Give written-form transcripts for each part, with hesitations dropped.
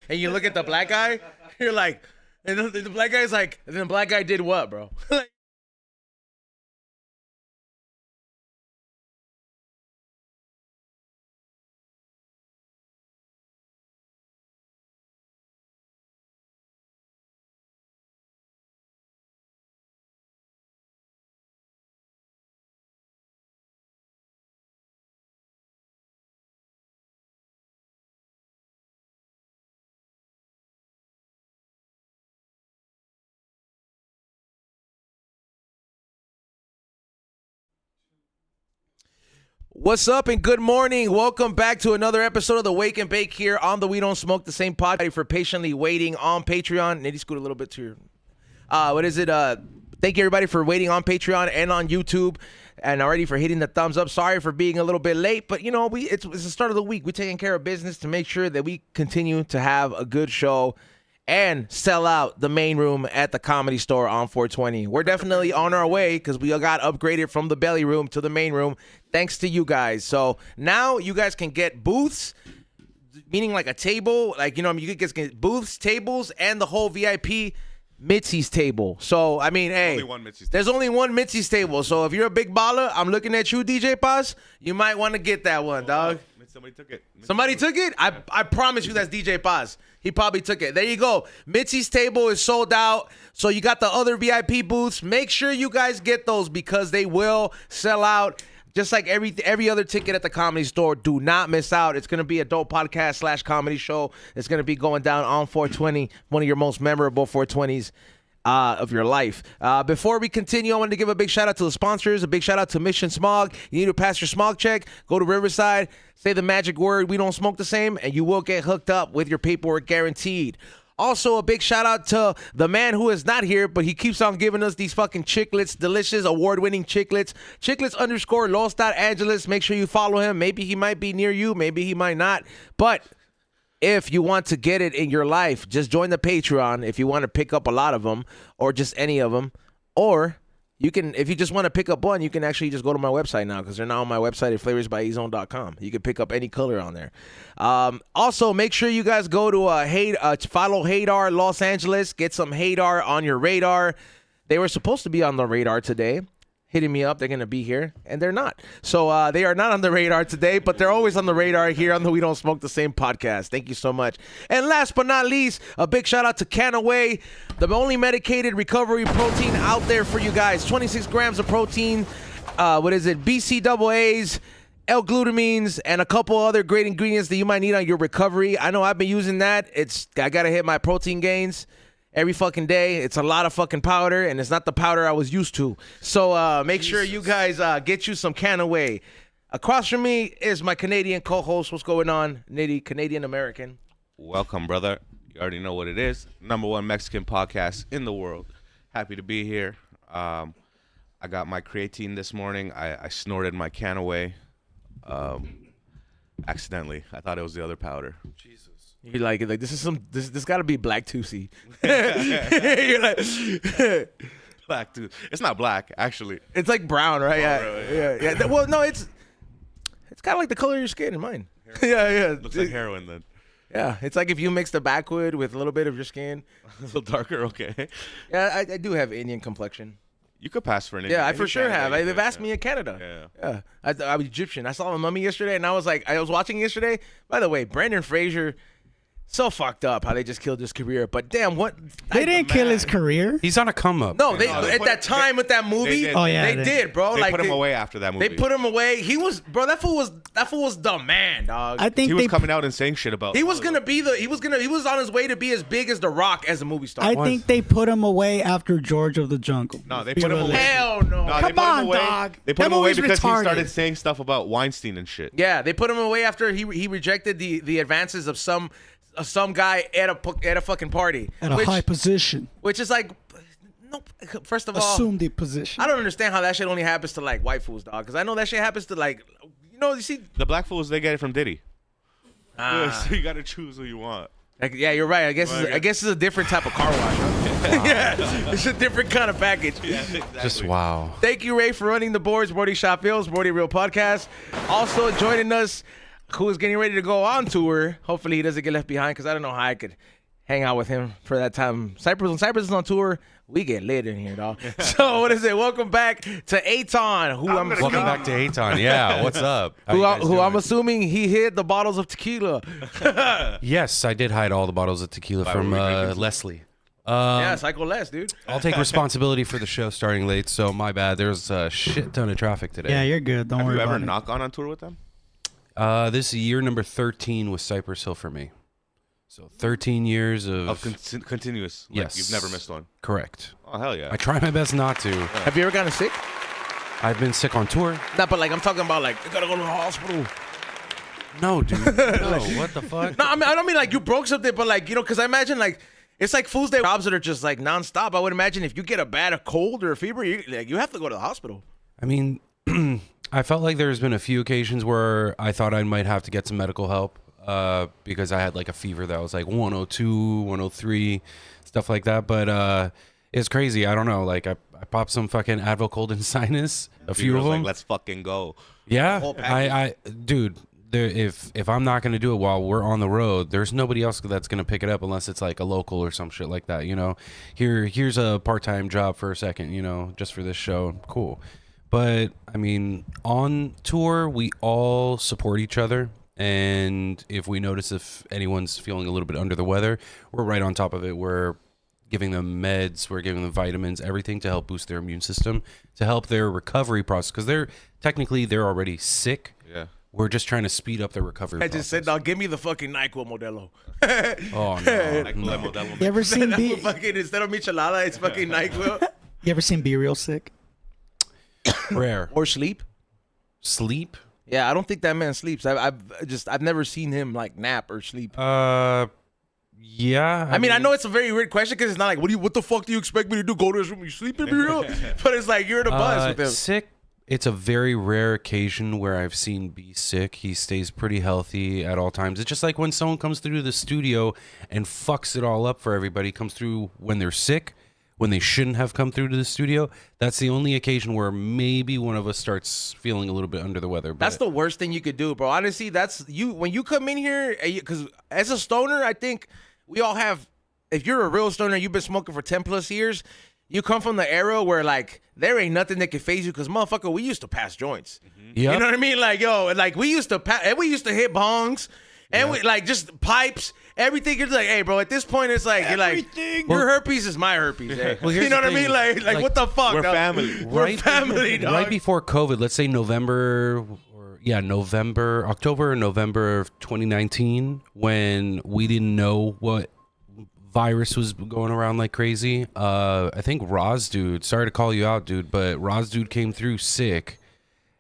and you look at the black guy, you're like, and the black guy's like, and then the black guy did what, bro? What's up and good morning. Welcome back to another episode of the Wake and Bake here on the We Don't Smoke the Same podcast. For patiently waiting on Patreon. Nitty, scoot a little bit to your... Thank you everybody for waiting on Patreon and on YouTube and already for hitting the thumbs up. Sorry for being a little bit late, but you know, it's the start of the week. We're taking care of business to make sure that we continue to have a good show and sell out the main room at the Comedy Store on 420. We're definitely on our way because we got upgraded from the belly room to the main room thanks to you guys. So now you guys can get booths, meaning like a table, like, you know, you can get booths, tables, and the whole VIP Mitzi's table. So, I mean, hey, there's only one Mitzi's table. So if you're a big baller, I'm looking at you, DJ Paz, you might want to get that one, dog. Somebody took it. Somebody took it? I promise you that's DJ Paz. He probably took it. There you go. Mitzi's table is sold out. So you got the other VIP booths. Make sure you guys get those because they will sell out. Just like every other ticket at the Comedy Store. Do not miss out. It's going to be a dope podcast / comedy show. It's going to be going down on 420, one of your most memorable 420s of your life. Before we continue, I wanted to give a big shout out to the sponsors. A big shout out to Mission Smog. You need to pass your smog check. Go to Riverside. Say the magic word, we don't smoke the same, and you will get hooked up with your paperwork guaranteed. Also, a big shout out to the man who is not here, but he keeps on giving us these fucking chiclets, delicious, award-winning chiclets. Chiclets_Los.Angeles. Make sure you follow him. Maybe he might be near you. Maybe he might not. But if you want to get it in your life, just join the Patreon if you want to pick up a lot of them or just any of them. Or you can, if you just want to pick up one, you can actually just go to my website now because they're now on my website at flavorsbyezone.com. You can pick up any color on there. Also, make sure you guys go to follow Hadar Los Angeles. Get some Hadar on your radar. They were supposed to be on the radar today. Hitting me up, they're going to be here, and they're not. So they are not on the radar today, but they're always on the radar here on the We Don't Smoke the Same podcast. Thank you so much. And last but not least, a big shout out to Canaway, the only medicated recovery protein out there for you guys. 26 grams of protein, BCAAs, L-glutamines, and a couple other great ingredients that you might need on your recovery. I know I've been using that. I got to hit my protein gains every fucking day. It's a lot of fucking powder, and it's not the powder I was used to. So make sure you guys get you some Canaway. Across from me is my Canadian co-host. What's going on, Nitty? Canadian American. Welcome, brother. You already know what it is. #1 Mexican podcast in the world. Happy to be here. I got my creatine this morning. I snorted my Canaway accidentally. I thought it was the other powder. Jesus. You're like this got to be black Tusi. You're like Black too. It's not black, actually. It's like brown, right? Oh, really? Yeah. Well, no, it's kind of like the color of your skin and mine. Yeah. Looks like heroin then. Yeah, it's like if you mix the backwood with a little bit of your skin. A little darker, okay. Yeah, I do have Indian complexion. You could pass for an Indian. Yeah, I for sure have. They've asked me in Canada. Yeah. I was Egyptian. I saw a mummy yesterday, and I was watching yesterday. By the way, Brendan Fraser. So fucked up how they just killed his career. But damn, what? They didn't kill his career. He's on a come up. No, at that time with that movie, they did, bro. They put him away after that movie. They put him away. He was, bro. That fool was the man, dog. I think he was coming out and saying shit about. He was on his way to be as big as The Rock as a movie star. I think they put him away after George of the Jungle. No, they put him away. Hell no. Come on, dog. They put him away because he started saying stuff about Weinstein and shit. Yeah, they put him away after he rejected the advances of some guy at a fucking party at a high position, which is like, no. First of all, assume the position. I don't understand how that shit only happens to like white fools, dog. Because I know that shit happens to like, you see the black fools. They get it from Diddy. So you gotta choose who you want. Like, yeah, you're right. I guess it's a different type of car wash. Yeah, it's a different kind of package. Yeah, exactly. Just wow. Thank you, Ray, for running the boards. Morty Shop Hills, Morty Real Podcast. Also joining us, who is getting ready to go on tour. Hopefully he doesn't get left behind because I don't know how I could hang out with him for that time. When Cypress is on tour, we get lit in here, dog. So what is it? Welcome back to Eitan, who I'm Welcome back to Eitan. Yeah, what's up? How you guys who I'm doing? assuming he hid the bottles of tequila. Yes, I did hide all the bottles of tequila from Leslie. Yeah, Psycho Les, dude. I'll take responsibility for the show starting late, so my bad. There's a shit ton of traffic today. Yeah, you're good. Don't Have worry you ever about it. not gone on tour with them? This is year number 13 with Cypress Hill for me. So 13 years of Continuous. Like, Yes. You've never missed one. correct. Oh, hell yeah. I try my best not to. Have you ever gotten sick? I've been sick on tour. No, but like I'm talking about like you gotta go to the hospital. No, dude. No, what the fuck? No, I don't mean like you broke something, but like because I imagine like it's like fools that jobs that are just like nonstop. I would imagine if you get a bad cold or a fever, you have to go to the hospital. I mean, I felt like there's been a few occasions where I thought I might have to get some medical help because I had like a fever that was like 102, 103, stuff like that. But it's crazy. I don't know. Like I popped some fucking Advil cold and sinus, a few of Like, them. let's fucking go. Yeah, dude. If I'm not gonna do it while we're on the road, there's nobody else that's gonna pick it up unless it's like a local or some shit like that. You know, here's a part-time job for a second. You know, just for this show, cool. But I mean, on tour, we all support each other, and if we notice if anyone's feeling a little bit under the weather, we're right on top of it. We're giving them meds, we're giving them vitamins, everything to help boost their immune system, to help their recovery process, because they're already sick. Yeah. We're just trying to speed up their recovery I process. just said, dog, give me the fucking NyQuil Modelo. Oh, no. Like no. Modelo. You ever seen That's B? what fucking instead of michelada, it's fucking NyQuil You ever seen Be Real Sick? Rare. or sleep. Sleep? Yeah, I don't think that man sleeps. I've never seen him like nap or sleep. Yeah. I mean, I know it's a very weird question because it's not like, what the fuck do you expect me to do? Go to his room, you sleep in Be Real? But it's like you're in a bus with him. Sick. It's a very rare occasion where I've seen B sick. He stays pretty healthy at all times. It's just like when someone comes through the studio and fucks it all up for everybody, comes through when they're sick, when they shouldn't have come through to the studio. That's the only occasion where maybe one of us starts feeling a little bit under the weather. But That's the worst thing you could do, bro. Honestly, that's you when you come in here, because as a stoner, I think we all have. If you're a real stoner, you've been smoking for 10 plus years. You come from the era where like there ain't nothing that can phase you, because motherfucker, we used to pass joints. Yep. You know what I mean? Like yo, like we used to hit bongs, and we like just pipes. Everything you're like, hey, bro. At this point, it's like you're like, your herpes is my herpes. Eh? Well, here's you know the what I mean? thing. Like what the fuck? We're dog? family. We're family, dog. Right before COVID, let's say October or November of 2019, when we didn't know what virus was going around like crazy. I think Roz dude, sorry to call you out, dude, but Roz dude came through sick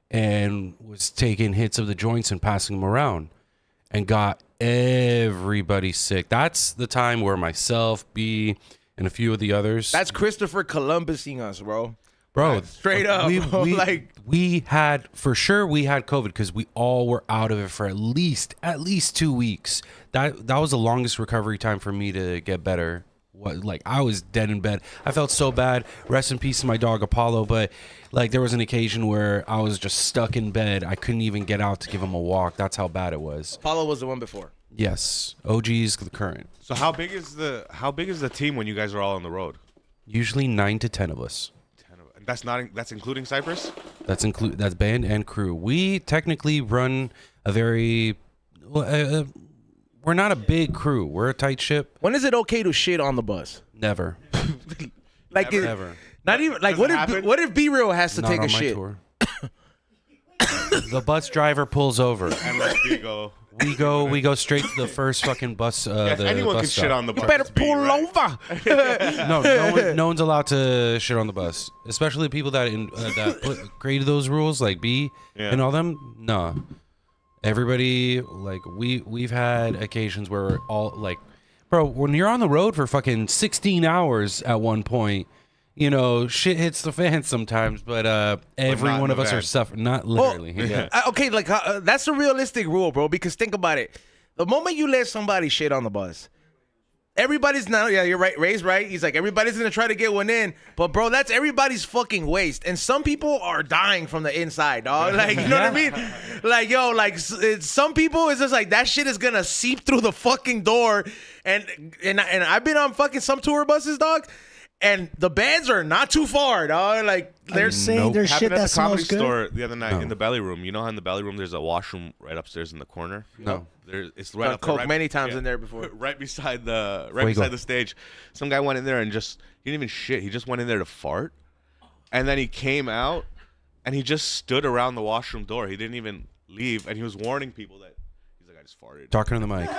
and was taking hits of the joints and passing them around and got everybody sick. That's the time where myself, B, and a few of the others. That's Christopher Columbusing us, bro. Bro, Straight up, bro, like- we had COVID because we all were out of it for at least 2 weeks. That was the longest recovery time for me to get better. Like I was dead in bed. I felt so bad. Rest in peace to my dog Apollo. But like there was an occasion where I was just stuck in bed. I couldn't even get out to give him a walk. That's how bad it was. Apollo was the one before. Yes, OG's the current. So how big is the team when you guys are all on the road? Usually 9 to 10 of us. That's including Cypress? That's band and crew. We technically run a very we're not a big crew. We're a tight ship. When is it okay to shit on the bus? Never. Like Never. Not even like Does it what if B Real has to Not take a on my shit? tour. The bus driver pulls over. And let me go. We go straight to the first fucking bus. Yes, the anyone bus can stop. shit on the bus. Better It's B, pull right? over. No one's allowed to shit on the bus, especially people that created those rules, like B and all them. No, everybody like we've had occasions where we're all like, bro, when you're on the road for fucking 16 hours at one point, you know, shit hits the fan sometimes. But every not in one the of us van. are suffering, not literally. Yeah. Okay, like that's a realistic rule, bro. Because think about it. The moment you let somebody shit on the bus, everybody's now. Yeah, you're right. Ray's right. He's like, everybody's gonna try to get one in, but bro, that's everybody's fucking waste. And some people are dying from the inside, dog. Like, you know what I mean? Like, yo, like some people, it's just like that shit is gonna seep through the fucking door. And I've been on fucking some tour buses, dog. And the beds are not too far, dog. Like They're saying there's shit Happened at that the comedy smells good. store the other night in the belly room. You know how in the belly room there's a washroom right upstairs in the corner? No. It's right I've up there, coked many times in there before. Right beside the Fuego. the stage. Some guy went in there and he didn't even shit. He just went in there to fart. And then he came out and he just stood around the washroom door. He didn't even leave, and he was warning people that he's like, I just farted. Talking to the mic.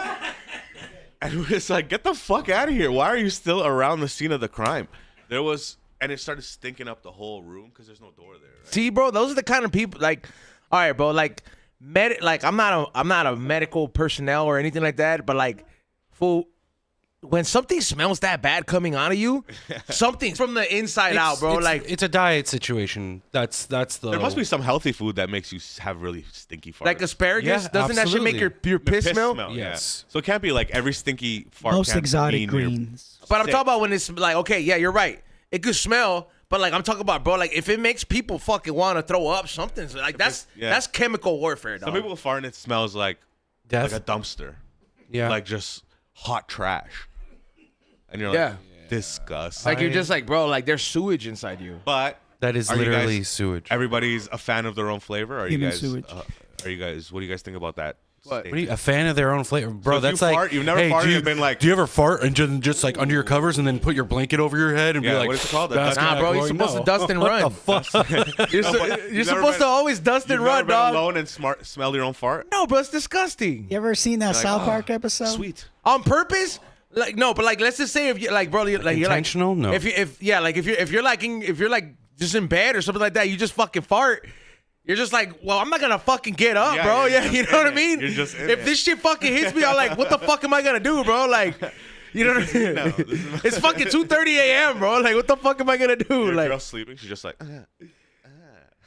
And it was like, get the fuck out of here. Why are you still around the scene of the crime? And it started stinking up the whole room because there's no door there. Right? See, bro, those are the kind of people. Like, all right, bro. Like, I'm not a medical personnel or anything like that. But like, fool, when something smells that bad coming out of you, something's from the inside out, bro. Like, it's a diet situation. That's the. There must be some healthy food that makes you have really stinky farts. like asparagus. Yeah, Doesn't that shit make your The piss smell? Yes. Yes. So it can't be like every stinky fart. Most can't exotic mean you're greens. But I'm sick. talking about when it's like, okay, yeah, you're right. It could smell, but like I'm talking about, bro, like if it makes people fucking want to throw up, something's like that's chemical warfare, dog. Some people fart and it smells like Death. a dumpster. Yeah. Like just hot trash. And you're Yeah. like, disgust. Like you're just like, bro, like there's sewage inside you. But that is are you literally guys- sewage. everybody's a fan of their own flavor. Are Human you guys? sewage. What do you guys think about that? What? statement? What are you, a fan of their own flavor, bro? So if you That's like fart, you've never hey, farted do you, and been like- do you ever fart and just like under your covers and then put your blanket over your head and be Yeah, like, what is it called? "That's Nah, not bro, you're going-" supposed to No. dust and What run. the fuck? You're, No, but you're you've never supposed to been- always dust and You've run, never been dog. alone and smell your own fart? No, bro, it's disgusting. You ever seen that South Park "Oh, episode? Sweet. On purpose? Like no, but like let's just say if you like, bro, you're like Intentional? No. If you're like just in bed or something like that, you just fucking fart. You're just like, well, I'm not gonna fucking get up, Yeah, bro. you're Yeah, just you know what I in it. mean? You're just in if it. this shit fucking hits me, I'm like, what the fuck am I gonna do, bro? Like, you know what I mean? No, this is- It's fucking 2:30 a.m., bro. Like, what the fuck am I gonna do? Your Like, girl sleeping, she's just like,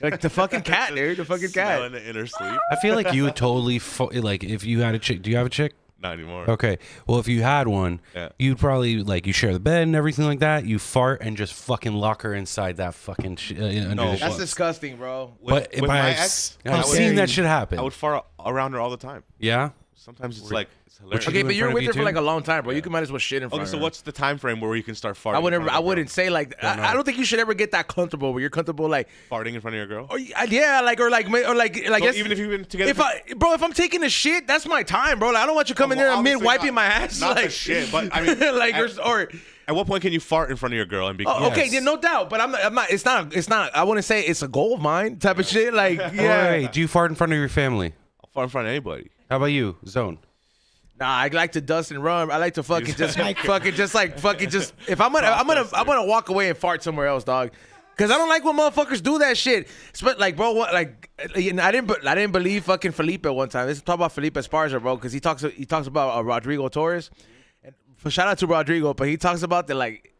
like the fucking cat, dude. The fucking cat. smelling the inner sleep. I feel like you would totally like if you had a chick. Do you have a chick? Not anymore. Okay. Well, if you had one, Yeah. you'd probably like you share the bed and everything like that. You fart and just fucking lock her inside that fucking under No, the That's sheets. disgusting, bro. But with my I've, ex, I've I would- seen that shit happen. I would fart around her all the time. Yeah. Sometimes it's like it's hilarious. you Okay, do but in you're front of with you her for too? like a long time, bro. You can might as well shit in front Okay, of so her. what's the time frame where you can start farting? I wouldn't say like I don't think you should ever get that comfortable where you're comfortable like farting in front of your girl. or So yes, even if you've been together, if I'm taking a shit, that's my time, bro. Like, I don't want you coming Well, there and mid obviously wiping not- my ass not like the shit, but I mean, like at, or at what point can you fart in front of your girl and be? okay, Yes. yeah, no doubt, but I'm not. It's not. I wouldn't say it's a goal of mine type of shit. Like yeah, Wait, do you fart in front of your family? I'll fart in front of anybody. How about you, Zone? nah. I like to dust and run. I like to fucking just if I'm gonna walk away and fart somewhere else, dog. Cause I don't like when motherfuckers do that shit. Like, bro, what? Like, I didn't believe fucking Felipe one time. Let's talk about Felipe Esparza, bro, because he talks about Rodrigo Torres. And shout out to Rodrigo, but he talks about that like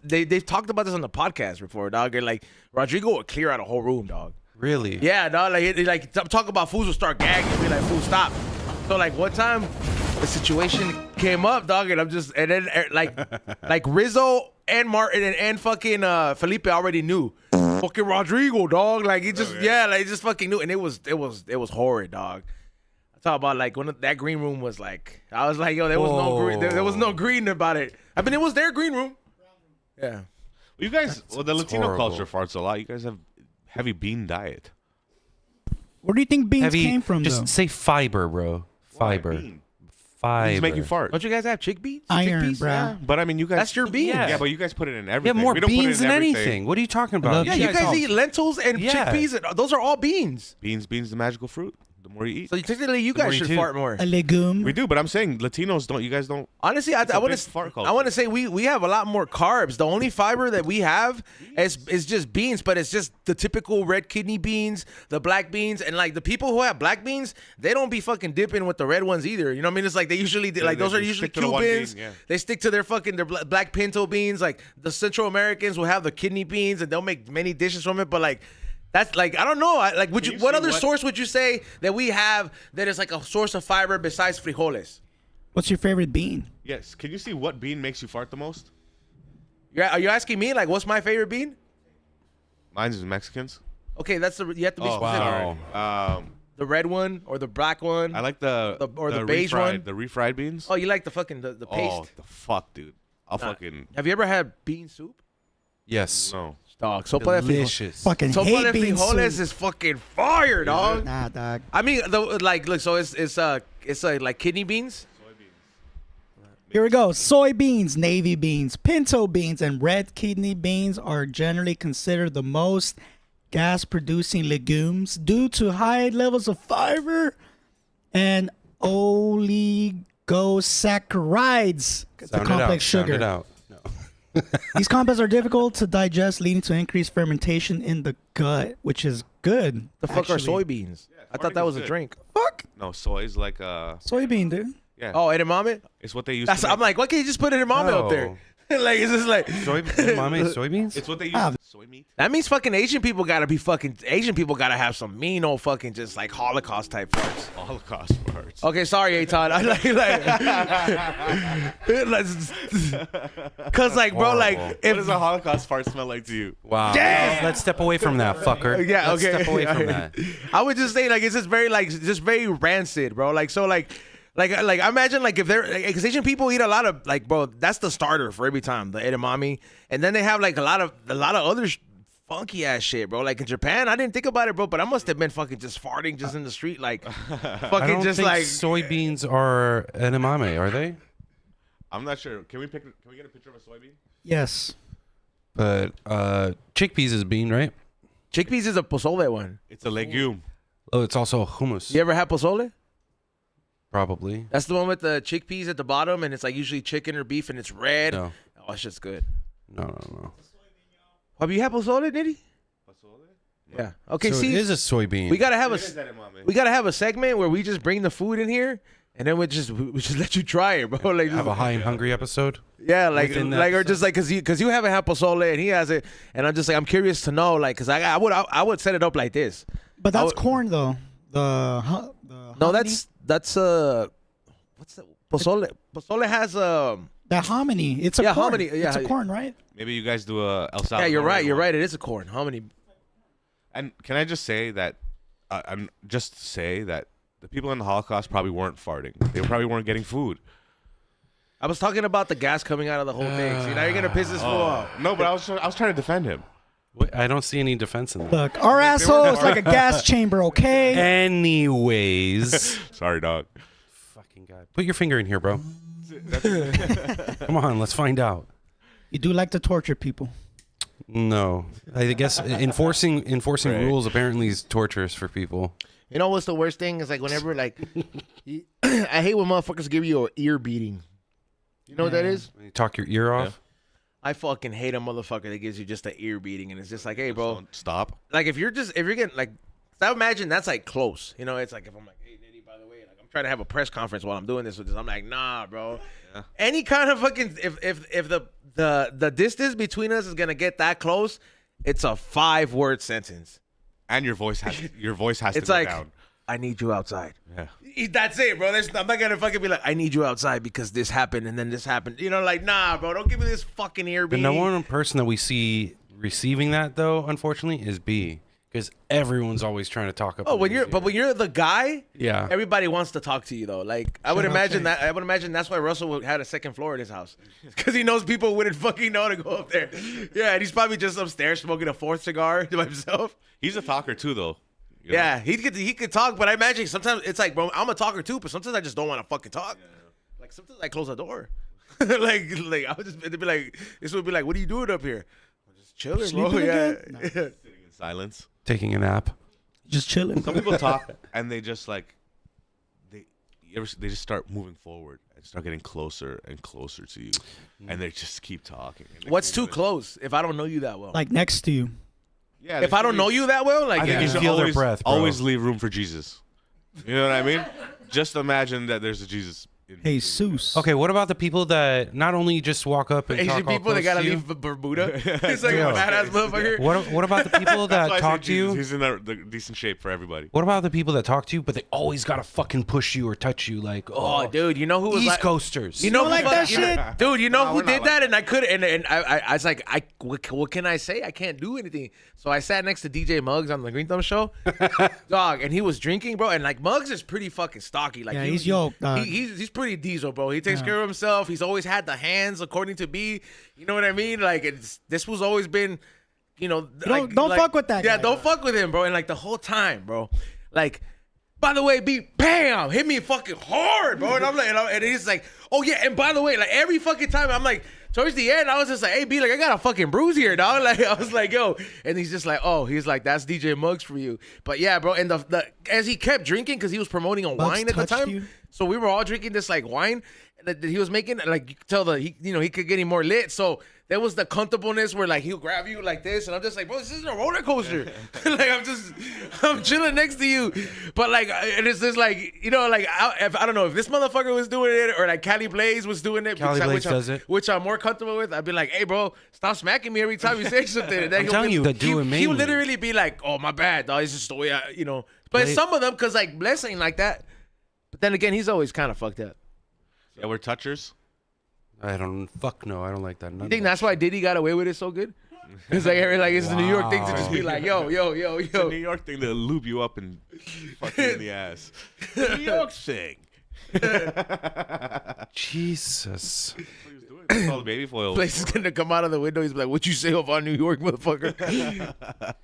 they've talked about this on the podcast before, dog. And like Rodrigo would clear out a whole room, dog. Really? Yeah, dog. Like talk about fools will start gagging and be like, fool, stop. So like one time, the situation came up, dog, and then like Rizzo and Martin and fucking Felipe already knew. Fucking Rodrigo, dog. Like he just he just fucking knew, and it was horrid, dog. I talk about like when that green room was like, I was like, yo, there was no green, there was no green about it. I mean, it was their green room. Yeah. You guys, the Latino horrible. culture farts a lot. You guys have heavy bean diet. Where do you think beans Heavy. came from, Just though? say fiber, bro. Fiber. Bean. Fiber. Beans make you fart. Don't you guys have chickpeas? Iron, Chickpeas? bro. Yeah. But I mean, you guys. That's your beans. Yeah. Yeah, but you guys put it in Yeah, everything. more We don't put it beans in than everything. anything. What are you talking about? Yeah, you guys eat lentils and Yeah. chickpeas. And those are all beans. Beans, the magical fruit. The more you eat. So technically, you more guys you should do. fart more. A legume. We do, but I'm saying Latinos don't. You guys don't. Honestly, I a want big fart to. culture. I want to say we have a lot more carbs. The only fiber that we have is just beans, but it's just the typical red kidney beans, the black beans, and like the people who have black beans, they don't be fucking dipping with the red ones either. You know what I mean? It's like they usually like those they are usually stick to the one Cubans. bean, yeah. They stick to their black pinto beans. Like the Central Americans will have the kidney beans, and they'll make many dishes from it. But like. That's like I don't know. Would you? you What see other what- source would you say that we have that is like a source of fiber besides frijoles? What's your favorite bean? Yes. Can you see what bean makes you fart the most? Are you asking me like what's my favorite bean? Mine's is Mexicans. Okay, that's you have to be specific. wow. The red one or the black one? I like the beige one. The refried beans. Oh, you like the fucking the paste? Oh, the fuck, dude. I'll fucking Have you ever had bean soup? Yes. no. Dog, sopa de frijoles. Delicious. Fucking Sopa hate de bean frijoles soup. is fucking fire, dog. Nah, dog. I mean, look, so it's like kidney beans. Here we go. Soybeans, navy beans, pinto beans, and red kidney beans are generally considered the most gas-producing legumes due to high levels of fiber and oligosaccharides. It's a complex sugar. Sound it out. No. These compounds are difficult to digest, leading to increased fermentation in the gut, which is good. The fuck are actually. soybeans? I thought that was a good. drink. Fuck? No, soy is like Soybean, dude. yeah. Oh, edamame? It's what they use. I'm like, why can't you just put edamame up there? Like, it's just like Soybeans? It's what they use. Ah. Soy meat. that means fucking Asian people gotta have some mean old fucking just like Holocaust type farts. Holocaust parts. Okay, sorry, Eitan. I cause like, bro, like, Horrible. What does a Holocaust fart smell like to you? Wow. Damn! Let's step away from that, fucker. Yeah, Let's okay. step away from that. I would just say like it's just very rancid, bro. Like so like I imagine like if they're because Asian people eat a lot of like, bro, that's the starter for every time, the edamame, and then they have like a lot of other funky ass shit, bro. Like in Japan, I didn't think about it, bro, but I must have been fucking just farting just in the street, like I fucking don't just think like soybeans are edamame, are they? I'm not sure. Can we get a picture of a soybean? Yes. But chickpeas is a bean, right? chickpeas is a pozole one. It's a legume. Oh, it's also hummus. You ever had pozole? Probably. That's the one with the chickpeas at the bottom, and it's like usually chicken or beef, and it's red. No. Oh, it's just good. No. Have you had pozole, Nitty? Yeah. Okay. So see, it is a soybean. we gotta have a segment where we just bring the food in here, and then we just let you try it, bro. Like have a high and hungry episode. yeah, like within that or just like because you haven't had pozole and he has it, and I'm just like I'm curious to know, like, because I would set it up like this. But that's would- corn, though. The No, hominy? that's what's that? Pozole. Pozole has The hominy. It's a Yeah, corn. hominy, yeah. It's a corn, right? Maybe you guys do a El Salvador. yeah, you're right. You're right. It is a corn. How many? And can I just say that the people in the Holocaust probably weren't farting. They probably weren't getting food. I was talking about the gas coming out of the whole thing. See, now you're gonna piss this fool off. No, but I was trying to defend him. Wait, I don't see any defense in that. Look, our asshole is like a gas chamber, okay? Anyways. Sorry, dog. Fucking guy. Put your finger in here, bro. Come on, let's find out. You do like to torture people. No. I guess enforcing Right. rules apparently is torturous for people. You know what's the worst thing is like whenever like I hate when motherfuckers give you an ear beating. You know what that is? When you talk your ear off. I fucking hate a motherfucker that gives you just an ear beating, and it's just like, hey, bro, Don't stop. like if you're getting like, I imagine that's like close. You know, it's like if I'm like, hey, Nitty, by the way, like I'm trying to have a press conference while I'm doing this with this. I'm like, nah, bro. Yeah. Any kind of fucking if the distance between us is gonna get that close, it's a 5-word sentence. And your voice has to It's go like, down. I need you outside. Yeah. That's it, bro. I'm not gonna fucking be like, I need you outside because this happened and then this happened. You know, like, nah, bro. Don't give me this fucking ear The beating. number one person that we see receiving that, though, unfortunately, is B. Because everyone's always trying to talk up. Oh, when you're the guy, Yeah. everybody wants to talk to you though. Like I would imagine that's why Russell had a second floor in his house because he knows people wouldn't fucking know to go up there. Yeah, and he's probably just upstairs smoking a 4th cigar to himself. He's a talker too, though. You know? Yeah, he could talk, but I imagine sometimes it's like, bro, I'm a talker too, but sometimes I just don't want to fucking talk. Like sometimes I close the door. like I would just it'd be like this would be like, what are you doing up here? I'm just chilling, bro. Sleeping Yeah. again? Yeah. Sitting in silence. Taking a nap. Just chilling. Some people talk and they just like they just start moving forward and start getting closer and closer to you, and they just keep talking. And What's too close if I don't know you that well? Like next to you. Yeah, if I don't know you that well, like I think yeah. you should feel their always, breath, bro. always leave room for Jesus. You know what I mean? Just imagine that there's a Jesus Jesus. Okay, what about the people that not only just walk up and Asian talk all people, they close gotta to you? leave Bermuda. It's like Yeah. a badass motherfucker. What about the people That's why I that say talk to you? Jesus, he's in the decent shape for everybody. What about the people that talk to you, but they always gotta fucking push you or touch you? Like, Oh, dude, you know who was East like Coasters. You know don't like who that you know- shit? dude. You know No, who we're not did like that, and I could, and I was like, what can I say? I can't do anything. So I sat next to DJ Muggs on the Green Thumb show, dog, and he was drinking, bro. And like Muggs is pretty fucking stocky. Like Yeah, he's yoked, dog. He's pretty diesel, bro. He takes care of himself. He's always had the hands, according to B. You know what I mean? Like this was always been, you know, Don't fuck with that Yeah, guy. don't fuck with him, bro. And like the whole time, bro, like. By the way, B, bam, hit me fucking hard, bro. And I'm like, and he's like, oh yeah, and by the way, like every fucking time, I'm like, towards the end, I was just like, hey, B, like I got a fucking bruise here, dog. Like I was like, yo, and he's just like, oh, he's like, that's DJ Muggs for you. But yeah, bro, and the as he kept drinking because he was promoting a wine at the touched time, you? so we were all drinking this like wine that he was making, and like you could tell he could get him more lit, so. There was the comfortableness where like he'll grab you like this, and I'm just like, bro, this isn't a roller coaster. Like I'm chilling next to you, but like it's just like like I don't know if this motherfucker was doing it or like Cali Blaze was doing it, Cali Blaze does it. which I'm more comfortable with. I'd be like, hey, bro, stop smacking me every time you say something. And then I'm telling you, that do it he would mainly. literally be like, oh my bad, dog. It's just the way But some of them, cause like Bless ain't like that. But then again, he's always kind of fucked up. Yeah, we're touchers. I don't like that. You think that's why Diddy got away with it so good? It's like it's the New York thing to just be like, yo. It's a New York thing to lube you up and fuck you in the ass. The New York thing. Jesus. What he was doing. It's called baby foil. Place is gonna come out of the window. He's like, "What you say about New York, motherfucker?" But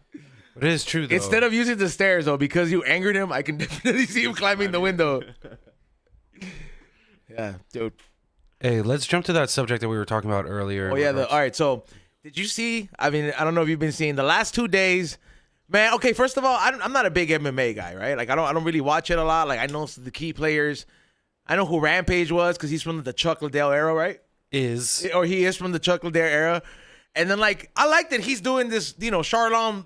it is true though. Instead of using the stairs, though, because you angered him, I can definitely see him climbing the window. Yeah, dude. Hey, let's jump to that subject that we were talking about earlier. Oh yeah. All right. So, did you see? I mean, I don't know if you've been seeing the last 2 days, man. Okay, first of all, I'm not a big MMA guy, right? Like, I don't really watch it a lot. Like, I know the key players. I know who Rampage was because he's from the Chuck Liddell era, right? He is from the Chuck Liddell era. And then, like, I like that he's doing this, Charlon,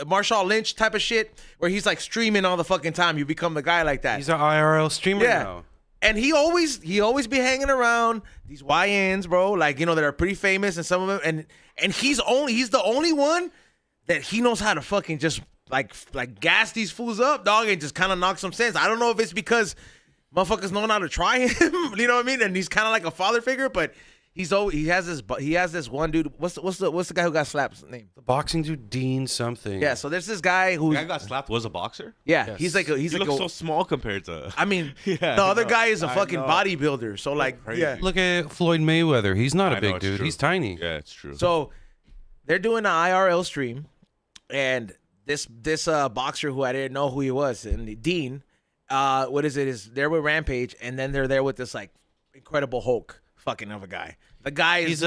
Marshall Lynch type of shit, where he's like streaming all the fucking time. You become the guy like that. He's an IRL streamer now. And he always be hanging around these YNs, bro, like, that are pretty famous, and some of them, and he's the only one that he knows how to fucking just like gas these fools up, dog, and just kind of knock some sense. I don't know if it's because motherfuckers know how to try him, you know what I mean? And he's kind of like a father figure, but he has this one dude. What's the guy who got slapped? Name? The boxing dude, Dean something. Yeah. So there's this guy who The guy who got slapped was a boxer? yeah, Yes. he's like He looks so small compared to... I mean, Yeah, the other no, guy is a I fucking know. bodybuilder. So like, crazy. yeah. Look at Floyd Mayweather. He's not a I know, big it's dude. true. He's tiny. Yeah, it's true. So they're doing an IRL stream, and this boxer who I didn't know who he was, and Dean, is they're with Rampage, and then they're there with this like Incredible Hulk fucking of a guy. The guy is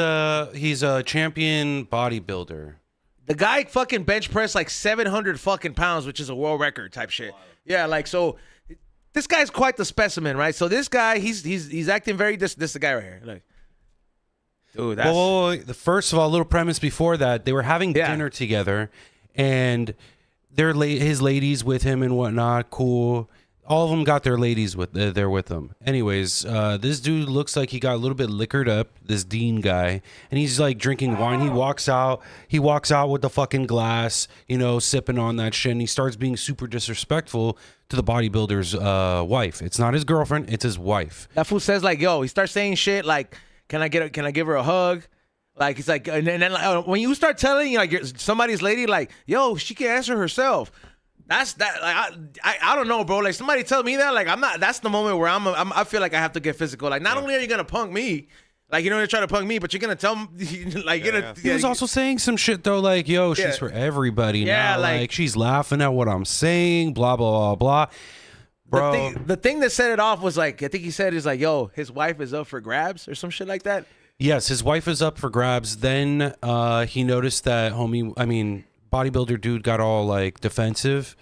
He's a champion bodybuilder. the guy fucking bench pressed like 700 fucking pounds, which is a world record type shit. Yeah, like so. This guy's quite the specimen, right? So this guy, he's acting very this the guy right here, like. Dude, that's Well, first of all, a little premise before that, they were having Yeah. dinner together, and his ladies with him and whatnot. Cool. All of them got their ladies there with them. Anyways, this dude looks like he got a little bit liquored up. This Dean guy, and he's like drinking wine. He walks out with the fucking glass, sipping on that shit. And he starts being super disrespectful to the bodybuilder's wife. It's not his girlfriend. It's his wife. that fool says like, yo, he starts saying shit like, can I give her a hug? Like he's like, and then like, when you start telling like somebody's lady like, yo, she can answer herself. That's that. Like I don't know, bro. Like somebody tell me that. Like I'm not. That's the moment where I feel like I have to get physical. Like not only are you gonna punk me, like you're trying to punk me, but you're gonna tell me like He was also saying some shit though, like, yo, she's Yeah. for everybody Yeah, now. like- Like she's laughing at what I'm saying, blah blah blah blah. Bro, the thing that set it off was like I think he said is like, yo, his wife is up for grabs or some shit like that. yes, his wife is up for grabs. Then he noticed that bodybuilder dude got all like defensive,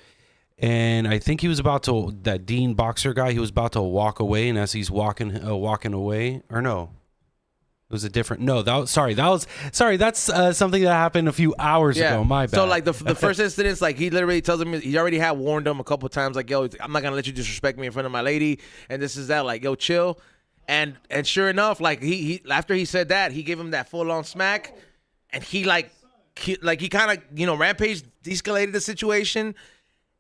and I think he was about to, that Dean boxer guy, he was about to walk away, and as he's walking away, or no, It was a different. No, that's something that happened a few hours ago. My bad. So like the first incident, like he literally tells him he already had warned him a couple times, like, yo, I'm not gonna let you disrespect me in front of my lady, and this is that, like, yo, chill. And sure enough, like he after he said that, he gave him that full on smack, and he kind of rampaged, escalated the situation.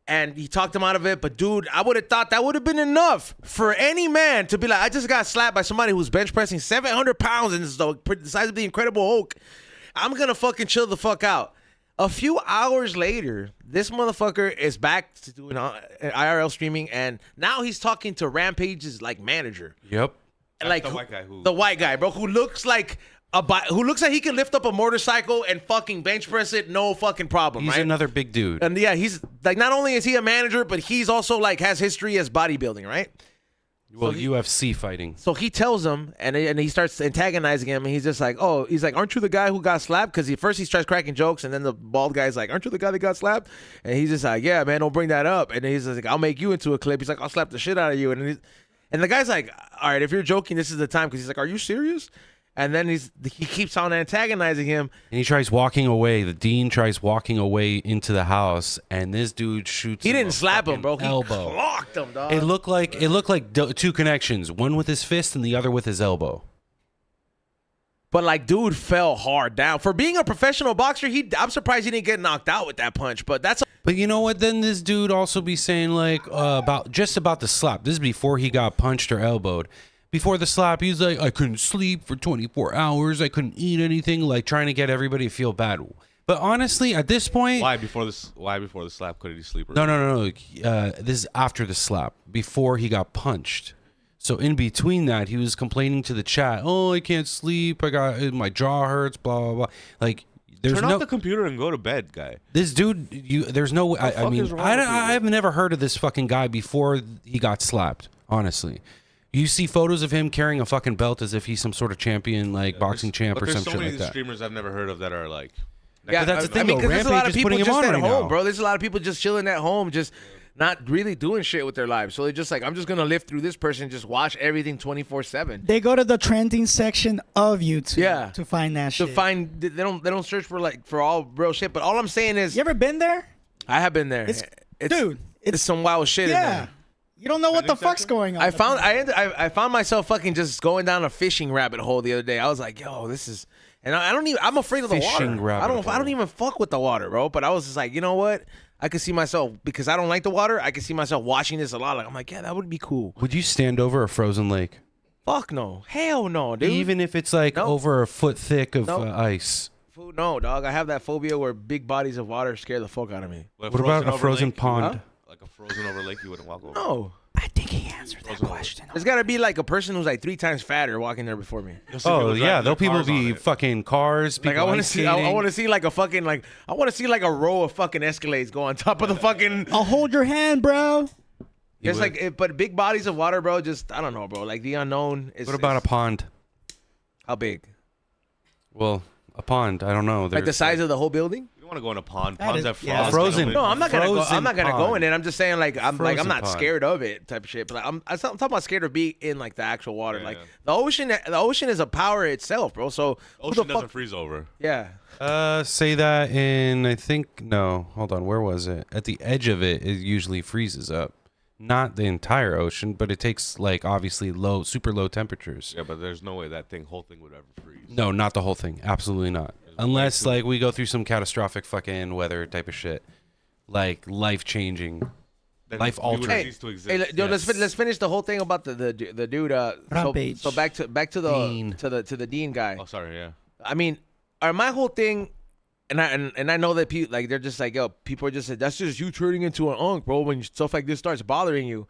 And he talked him out of it. But, dude, I would have thought that would have been enough for any man to be like, I just got slapped by somebody who's bench pressing 700 pounds and is the size of the Incredible Hulk. I'm going to fucking chill the fuck out. A few hours later, this motherfucker is back to doing IRL streaming. And now he's talking to Rampage's, like, manager. Yep. Like the white guy the white guy, bro, who looks like he can lift up a motorcycle and fucking bench press it, no fucking problem. He's right? another big dude. And yeah, he's like, not only is he a manager, but he's also like has history as bodybuilding, right? Well, UFC fighting. So he tells him, and he starts antagonizing him, and he's just like, oh, he's like, aren't you the guy who got slapped? Because first he starts cracking jokes, and then the bald guy's like, aren't you the guy that got slapped? And he's just like, yeah, man, don't bring that up. And then he's like, I'll make you into a clip. He's like, I'll slap the shit out of you. And the guy's like, all right, if you're joking, this is the time. Because he's like, are you serious? And then he keeps on antagonizing him. And he tries walking away. The dean tries walking away into the house, and this dude shoots. He didn't slap him, bro. He elbow. clocked him, dog. It looked like two connections. One with his fist and the other with his elbow. But like, dude fell hard down. For being a professional boxer, I'm surprised he didn't get knocked out with that punch. But you know what? Then this dude also be saying like about the slap. This is before he got punched or elbowed. Before the slap, he's like, I couldn't sleep for 24 hours. I couldn't eat anything. Like trying to get everybody to feel bad. But honestly, at this point, why before the slap couldn't he sleep? No. This is after the slap. Before he got punched. So in between that, he was complaining to the chat. Oh, I can't sleep. My jaw hurts. Blah blah blah. Like, there's turn off the computer and go to bed, guy. This dude, there's no. I've never heard of this fucking guy before he got slapped. Honestly, you see photos of him carrying a fucking belt as if he's some sort of champion, like boxing champ or some shit like that. There's so many streamers I've never heard of that are like. Yeah, but that's the thing. because there's a lot of people just at home, now. bro. There's a lot of people just chilling at home, just not really doing shit with their lives. So they're just like, I'm just gonna live through this person, just watch everything 24/7. They go to the trending section of YouTube to find that shit. They don't search for all real shit. But all I'm saying is, You ever been there? I have been there. It's some wild shit in there. You don't know what the fuck's going on. I found myself fucking just going down a fishing rabbit hole the other day. I was like, yo, this is, and I'm afraid of the water. I don't even fuck with the water, bro. But I was just like, you know what? I could see myself, because I don't like the water, I could see myself watching this a lot. Like, I'm like, yeah, that would be cool. Would you stand over a frozen lake? Fuck no. Hell no, dude. Even if it's like over a foot thick of ice. No, dog. I have that phobia where big bodies of water scare the fuck out of me. What about a frozen pond? Like a frozen over lake, you wouldn't walk over? No. I think he answered that question. There's got to be like a person who's like 3 times fatter walking there before me. Oh yeah, there'll people be fucking cars. Like I want to see like a fucking like I want to see like a row of fucking Escalades go on top of the fucking. I'll hold your hand, bro. It's like, but big bodies of water, bro. Just I don't know, bro. Like the unknown. What about a pond? How big? Well, a pond. I don't know. Like the size of the whole building. You want to go in a pond? Ponds have frogs. Frozen. No, I'm not gonna go. I'm not gonna pond. go in it. I'm just saying, like I'm not pond. scared of it, type of shit. But like, I'm talking about scared of being in like the actual water. Yeah, like yeah. the ocean is a power itself, bro. So Ocean doesn't freeze over. Yeah. Say that in, I think, no, hold on, where was it? At the edge of it, it usually freezes up. Not the entire ocean, but it takes, like, obviously super low temperatures. Yeah, but there's no way whole thing would ever freeze. No, not the whole thing. Absolutely not. Unless, like, we go through some catastrophic fucking weather type of shit. Like, life-changing, life-altering. Let's finish the whole thing about the dude. Rampage. So back to the Dean. to the dean guy. Oh, sorry, yeah. I mean, my whole thing, and I know that people like they're just like, yo, people are just like, that's just you turning into an unk, bro, when stuff like this starts bothering you.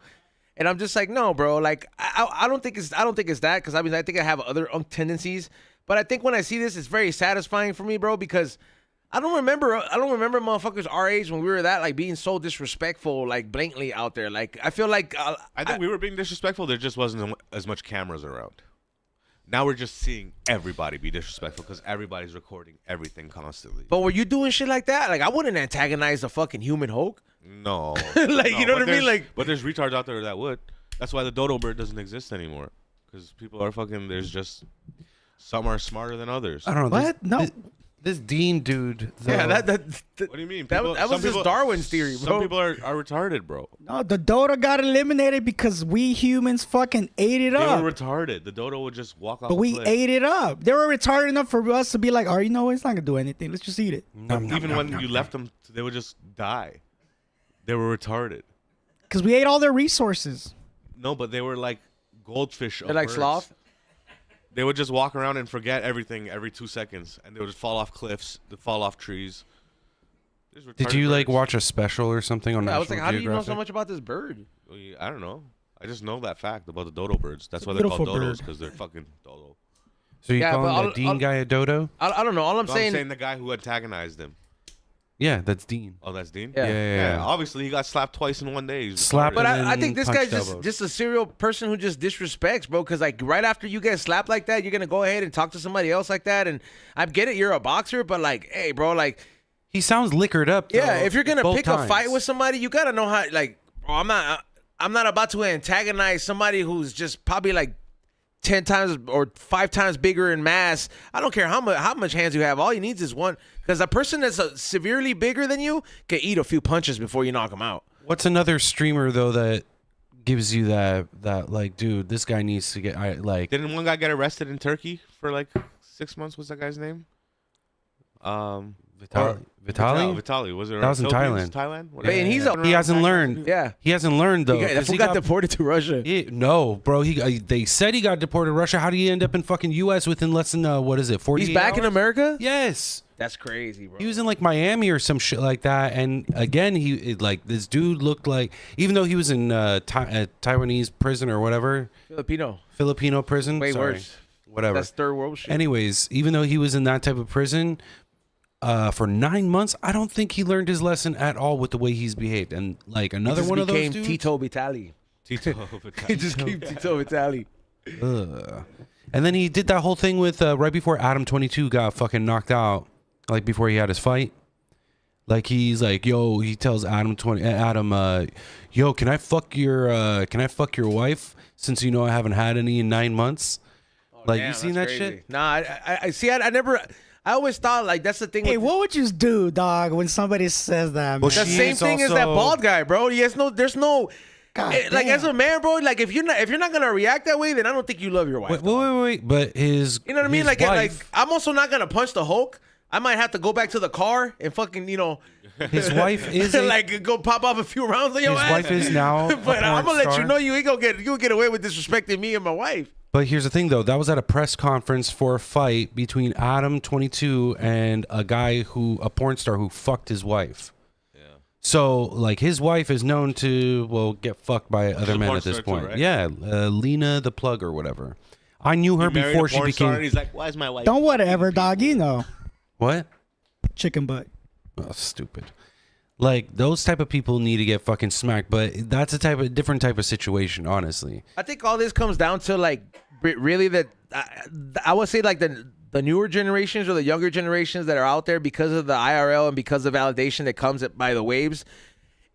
And I'm just like, no, bro, like I don't think it's that, because I mean I think I have other unk tendencies, but I think when I see this, it's very satisfying for me, bro, because I don't remember motherfuckers our age when we were that, like, being so disrespectful, like, blatantly out there. Like, I feel like I think we were being disrespectful. There just wasn't as much cameras around. Now we're just seeing everybody be disrespectful because everybody's recording everything constantly. But were you doing shit like that? Like, I wouldn't antagonize a fucking human Hulk. No. You know what I mean? Like, but there's retards out there that would. That's why the dodo bird doesn't exist anymore. Because people are fucking. There's just. Some are smarter than others. I don't know. What? No. This Dean dude. Yeah, What do you mean? that was some just Darwin's theory, bro. Some people are retarded, bro. No, the dodo got eliminated because we humans fucking ate it They up. were retarded. The dodo would just walk off. But a we cliff. ate it up. They were retarded enough for us to be like, oh, you know what? It's not going to do anything. Let's just eat it. Even when you left them, they would just die. They were retarded. Because we ate all their resources. No, but they were like goldfish. They're like sloth. They would just walk around and forget everything every 2 seconds, and they would just fall off cliffs, they fall off trees. Did you like watch a special or something on Yeah, I National was like, how do you know so Geographic? much about this bird? I don't know. I just know that fact about the dodo birds. That's It's why a they're called beautiful dodos, bird. because they're fucking dodo. So you Yeah, but calling that Dean guy a dodo? I don't know. All I'm No, saying, I'm saying the guy who antagonized him. Yeah, that's Dean. Oh, that's Dean? Yeah. Yeah. Obviously, he got slapped twice in one day. He's Slap retarded. but and I think this punched guy's elbows. just a serial person who just disrespects, bro. Because like right after you get slapped like that, you're gonna go ahead and talk to somebody else like that. And I get it, you're a boxer, but like, hey, bro, like, He sounds liquored up. yeah, though, if you're gonna both pick times. a fight with somebody, you gotta know how. Like, bro, I'm not about to antagonize somebody who's just probably like 10 times or 5 times bigger in mass. I don't care how much hands you have. All you need is one. Because a person that's severely bigger than you can eat a few punches before you knock him out. What's another streamer though that gives you that like, dude, this guy needs to get like. Didn't one guy get arrested in Turkey for like 6 months? What's that guy's name? Vitaly? Vitaly. Was it That was in Philippines? Thailand. Thailand? Hey, and he's He hasn't learned. Yeah. He hasn't learned though. That 'cause fool he got deported to Russia. No, bro. They said he got deported to Russia. How did he end up in fucking U.S. within less than 40? He's back in America? Yes. That's crazy, bro. He was in like Miami or some shit like that, and again, this dude looked like, even though he was in Taiwanese prison or whatever, Filipino prison, Way sorry, worse. whatever. That's third world shit. Anyways, even though he was in that type of prison for 9 months, I don't think he learned his lesson at all with the way he's behaved. And like another one of those became dudes, Tito Vitali. Tito. He just came Tito Vitali. ugh. And then he did that whole thing with right before Adam 22 got fucking knocked out. Like before he had his fight, like he's like, yo, he tells Adam, yo, can I fuck your wife since you know I haven't had any in 9 months? Like, Damn, you seen that's that crazy. shit? Nah, I see. I never. I always thought like that's the thing. Hey, with, what would you do, dog, when somebody says that, man? Well, the she same is thing as that also- bald guy, bro. There's no. God Like damn. as a man, bro. Like if you're not gonna react that way, then I don't think you love your wife. Wait. But his, You know what I mean? his Like wife, I'm also not gonna punch the Hulk. I might have to go back to the car and fucking his wife is a- like go pop off a few rounds on your his ass. wife is now. But I'm gonna let you star. know you ain't gonna you'll get away with disrespecting me and my wife. But here's the thing, though. That was at a press conference for a fight between Adam 22 and a porn star who fucked his wife. Yeah. So, like, his wife is known to, get fucked by other a men porn at this star too, point. right? Yeah, Lena the Plug or whatever. I knew her He married before a she porn star, became. and he's like, why is my wife? Don't whatever, dog. You know, What? chicken butt. Oh, stupid. Like, those type of people need to get fucking smacked. But that's a different type of situation, honestly. I think all this comes down to like really that I would say like the newer generations or the younger generations that are out there because of the IRL and because of validation that comes by the waves.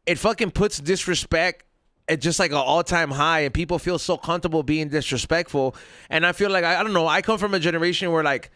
It fucking puts disrespect at just like an all-time high, and people feel so comfortable being disrespectful. And I feel like I don't know. I come from a generation where like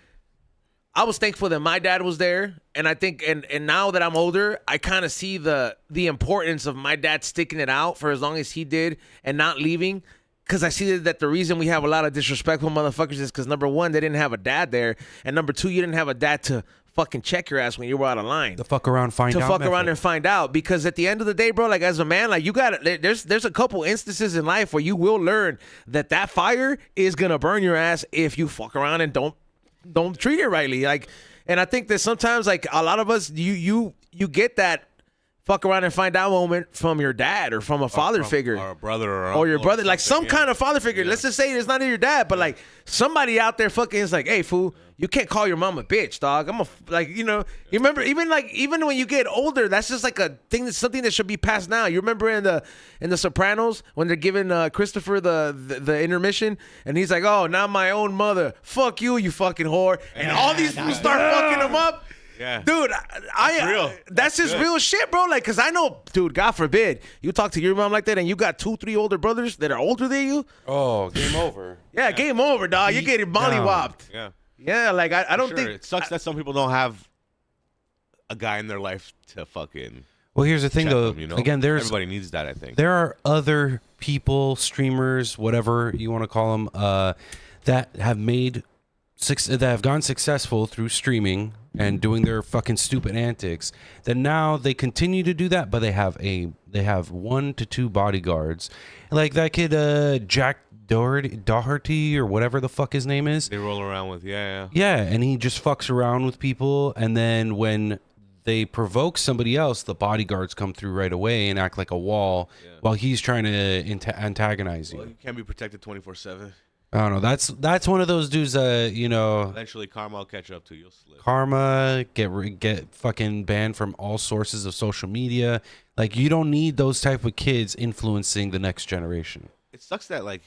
I was thankful that my dad was there, and I think and now that I'm older, I kind of see the importance of my dad sticking it out for as long as he did and not leaving. Because I see that the reason we have a lot of disrespectful motherfuckers is because number one, they didn't have a dad there, and number two, you didn't have a dad to fucking check your ass when you were out of line. The fuck around, find out. To fuck method. around and find out, because at the end of the day, bro, like as a man, like you got there's a couple instances in life where you will learn that fire is gonna burn your ass if you fuck around and don't treat it rightly. Like, and I think that sometimes like a lot of us, you get that fuck around and find out moment from your dad or from a father figure. Or a brother Or your brother, like some something, yeah. kind of father figure. Let's just say it's not your dad, but like somebody out there fucking is like, hey, fool, you can't call your mom a bitch, dog. You remember, even when you get older, that's just like a thing, that's something that should be passed down. You remember in the Sopranos when they're giving Christopher the intermission, and he's like, oh, not my own mother. Fuck you, you fucking whore. And all these fools start fucking him up. Yeah. Dude, That's real. That's just good. real shit, bro. Like, cause I know, dude. God forbid you talk to your mom like that, and you got 2, 3 older brothers that are older than you. Oh, game over. Yeah, game over, dog. You're getting mollywopped. Yeah. Yeah, like I don't Sure, think it sucks that some people don't have a guy in their life to fucking Well, here's the thing, check though. them, you know? Again, everybody needs that, I think. there are other people, streamers, whatever you want to call them, that have that have gone successful through streaming and doing their fucking stupid antics. That now they continue to do that, but they have 1 to 2 bodyguards, like that kid Jack Doherty or whatever the fuck his name is. They roll around with Yeah, and he just fucks around with people, and then when they provoke somebody else, the bodyguards come through right away and act like a wall while he's trying to antagonize you. Well, you can't be protected 24/7. I don't know. That's one of those dudes. Eventually, karma will catch up to you. You'll slip. Karma get fucking banned from all sources of social media. Like, you don't need those type of kids influencing the next generation. It sucks that, like,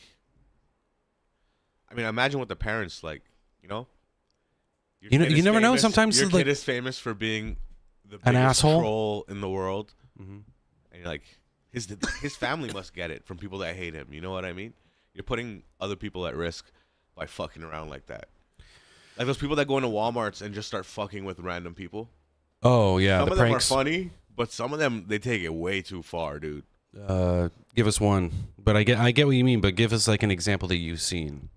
I mean, imagine what the parents, like, you know? Your You know, kid you is never know. famous- Sometimes your it's like kid is famous for being the An biggest asshole? troll in the world, Mhm. and you're like, his family must get it from people that hate him. You know what I mean? You're putting other people at risk by fucking around like that. Like those people that go into Walmarts and just start fucking with random people. Oh yeah, Some the of them pranks. are funny, but some of them they take it way too far, dude. Give us one. But I get what you mean. But give us like an example that you've seen.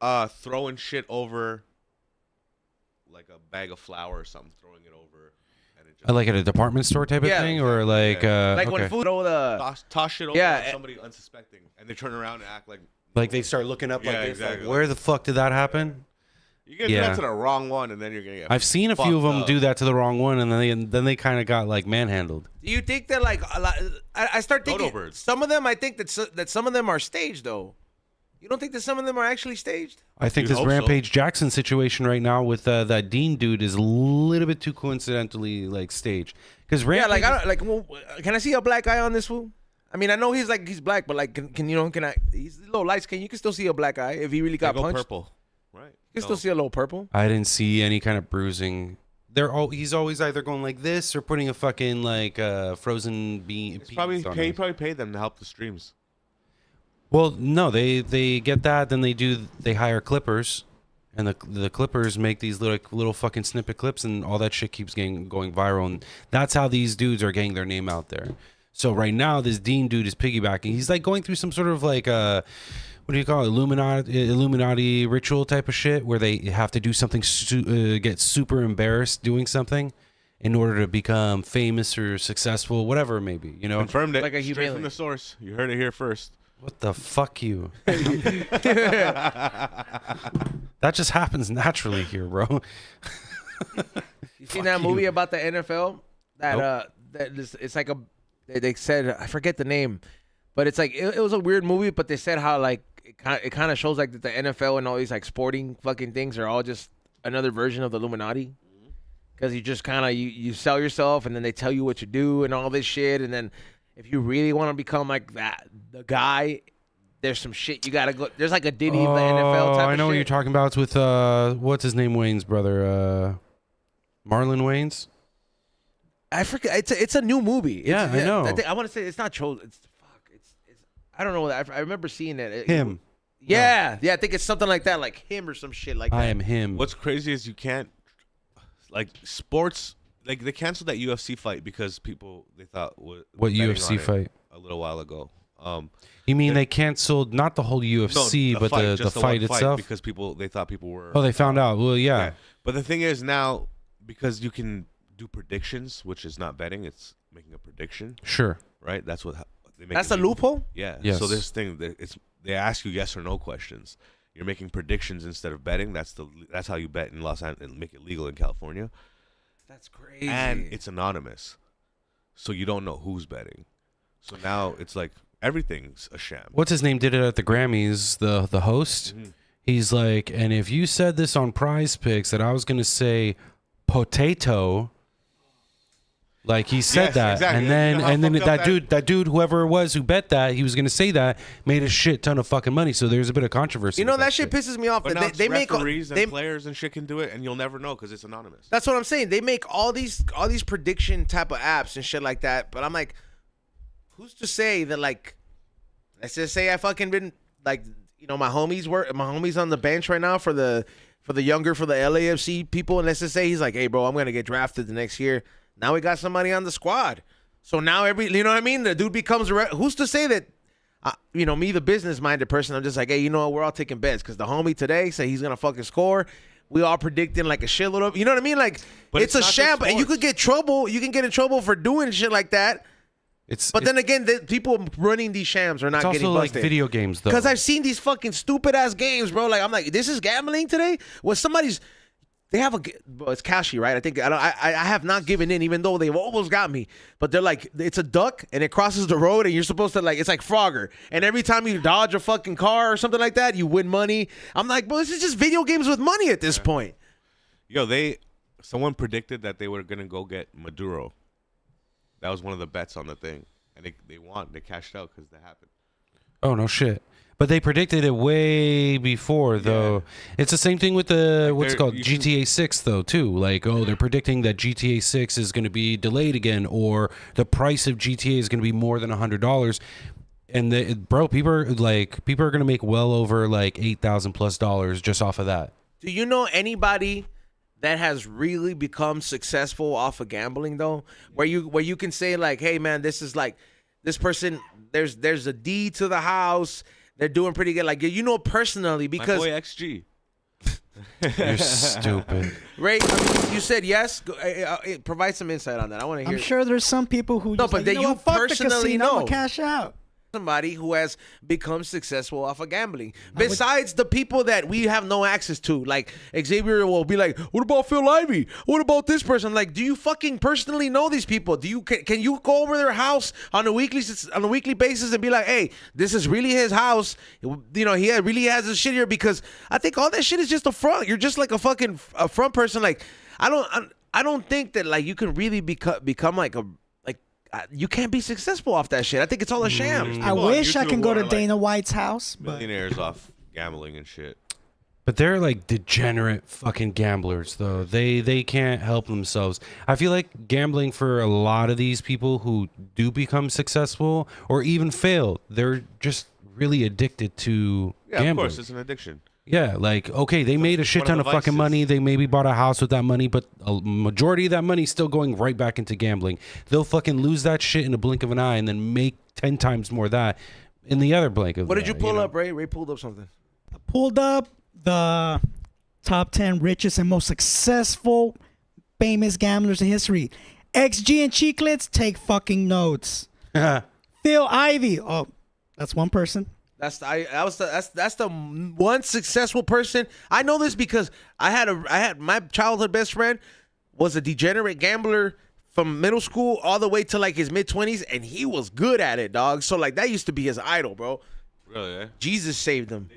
Throwing shit over like a bag of flour or something, throwing it over, and it just Like at a department store type of Yeah, thing, or like like okay. when food throw the toss shit over Yeah, on somebody unsuspecting, and they turn around and act like Like they start looking up Yeah, like this. exactly. Like, where the fuck did that happen? you're gonna do Yeah. that to the wrong one, and then you're gonna get. I've seen a few of fucked them up. do that to the wrong one, and then they kind of got like manhandled. Do you think that like a lot? I start thinking Dodo birds. some of them. I think that some of them are staged though. You don't think that some of them are actually staged? I think You'd this hope so. Rampage Jackson situation right now with that Dean dude is a little bit too coincidentally like staged. Because Yeah, like I don't, like. Well, can I see a black guy on this fool? I mean, I know he's black, but like, can I? He's a little light skin. You can still see a black eye if he really They got go punched. purple, right? You can still see a little purple. I didn't see any kind of bruising. He's always either going like this or putting a fucking like frozen bean. It's probably he probably paid them to help the streams. Well, no, they get that, then they hire clippers, and the clippers make these little fucking snippet clips, and all that shit keeps going viral, and that's how these dudes are getting their name out there. So right now, this Dean dude is piggybacking. He's like going through some sort of like what do you call it, Illuminati ritual type of shit, where they have to do something, get super embarrassed doing something, in order to become famous or successful, whatever it may be. You know, Confirmed it. Like a straight humiliate. from the source. You heard it here first. what the fuck you? That just happens naturally here, bro. You seen that movie about the NFL? That Nope. it's like they said, I forget the name, but it's like it was a weird movie, but they said how like it kind of shows like that the NFL and all these like sporting fucking things are all just another version of the Illuminati. Because you just kind of you sell yourself, and then they tell you what to do and all this shit, and then if you really want to become like the guy, there's some shit you gotta go. There's like a Diddy of the NFL type I know of what shit. you're talking about. It's with what's his name, Wayne's brother, Marlon Wayans. I forget. It's a new movie. Yeah, I know. I want to say it's not chosen. It's I don't know. I remember seeing it. Him. Yeah, yeah. I think it's something like that, like him or some shit like that. I am him. What's crazy is you can't like sports. Like they canceled that UFC fight because people they thought What betting UFC on it fight? a little while ago. You mean they canceled not the whole UFC, but the just fight one itself? because they thought people were. Oh, they found out. Well, yeah. Yeah. But the thing is now because you can do predictions, which is not betting, it's making a prediction, Sure. right? That's what they make. That's it a legal. loophole. Yeah. Yes. So this thing, they ask you yes or no questions. You're making predictions instead of betting. That's how you bet in Los Angeles and make it legal in California. That's crazy. And it's anonymous, so you don't know who's betting. So now it's like everything's a sham. What's his name did it at the Grammys, the host. Mhm. He's like, and if you said this on Prize Picks that I was going to say potato, Like he said Yes, that, exactly. and then You know how fucked up that dude, whoever it was who bet that he was gonna say that, made a shit ton of fucking money. So there's a bit of controversy. You know with that shit pisses me off. But That now they make referees they, and players and shit can do it, and you'll never know because it's anonymous. That's what I'm saying. They make all these prediction type of apps and shit like that. But I'm like, who's to say that, like, let's just say I fucking been like, you know, my homies on the bench right now for the LAFC people, and let's just say he's like, hey bro, I'm gonna get drafted the next year. Now we got somebody on the squad. So now you know what I mean? The dude becomes who's to say that, you know, me, the business-minded person, I'm just like, hey, you know what? We're all taking bets because the homie today said he's going to fucking score. We all predicting like a shitload of, you know what I mean? Like, But it's a not just sham, and you could sports. get in trouble for doing shit like that. But then again, the people running these shams are not it's getting also like busted. video games though. Because I've seen these fucking stupid-ass games, bro. Like, I'm like, this is gambling today? They have it's cashy, right? I think I have not given in, even though they've almost got me. But they're like, it's a duck and it crosses the road, and you're supposed to, like, it's like Frogger. And every time you dodge a fucking car or something like that, you win money. I'm like, bro, this is just video games with money at this point. Yo, someone predicted that they were gonna go get Maduro. That was one of the bets on the thing, and they cashed out because that happened. Oh no shit. But they predicted it way before, though. It's the same thing with the what's it called GTA 6, though, too. Like, oh, they're predicting that GTA 6 is going to be delayed again, or the price of GTA is going to be more than $100. And bro, people are going to make well over like $8,000+ just off of that. Do you know anybody that has really become successful off of gambling, though? Where you can say, like, hey man, this is like this person. There's a deed to the house. They're doing pretty good. Like, you know, personally, because my boy XG. You're stupid. Ray, I mean, you said yes. Provide some insight on that. I want to hear. I'm sure there's some people who just but like, that you know you what, fuck the personally casino, I'm know. gonna cash out. Somebody who has become successful off of gambling. Besides the people that we have no access to, like Xavier will be like, "What about Phil Ivey? What about this person?" Like, do you fucking personally know these people? Do you can you go over their house on a weekly basis and be like, "Hey, this is really his house. You know, he really has his shit here." Because I think all that shit is just a front. You're just like a front person. Like, I don't think that like you can really become like a. You can't be successful off that shit. I think it's all a sham. I People on wish I YouTube can go who to are, like, Dana White's house, but Millionaires off gambling and shit. But they're like degenerate fucking gamblers, though. They can't help themselves. I feel like gambling for a lot of these people who do become successful or even fail, they're just really addicted to Yeah, gambling. of course, it's an addiction. Yeah, like, okay, they made a shit one ton of of the fucking vices. money. They maybe bought a house with that money, but a majority of that money is still going right back into gambling. They'll fucking lose that shit in a blink of an eye and then make 10 times more of that in the other blink of What an did you eye, pull know? up, Ray? Ray pulled up something. pulled up the top 10 richest and most successful famous gamblers in history. XG and Chiclets, take fucking notes. Phil Ivey, oh, that's one person. That's the one successful person. I know this because I had my childhood best friend was a degenerate gambler from middle school all the way to like his mid-20s, and he was good at it, dog. So like that used to be his idol, bro. Really? Eh? Jesus saved him.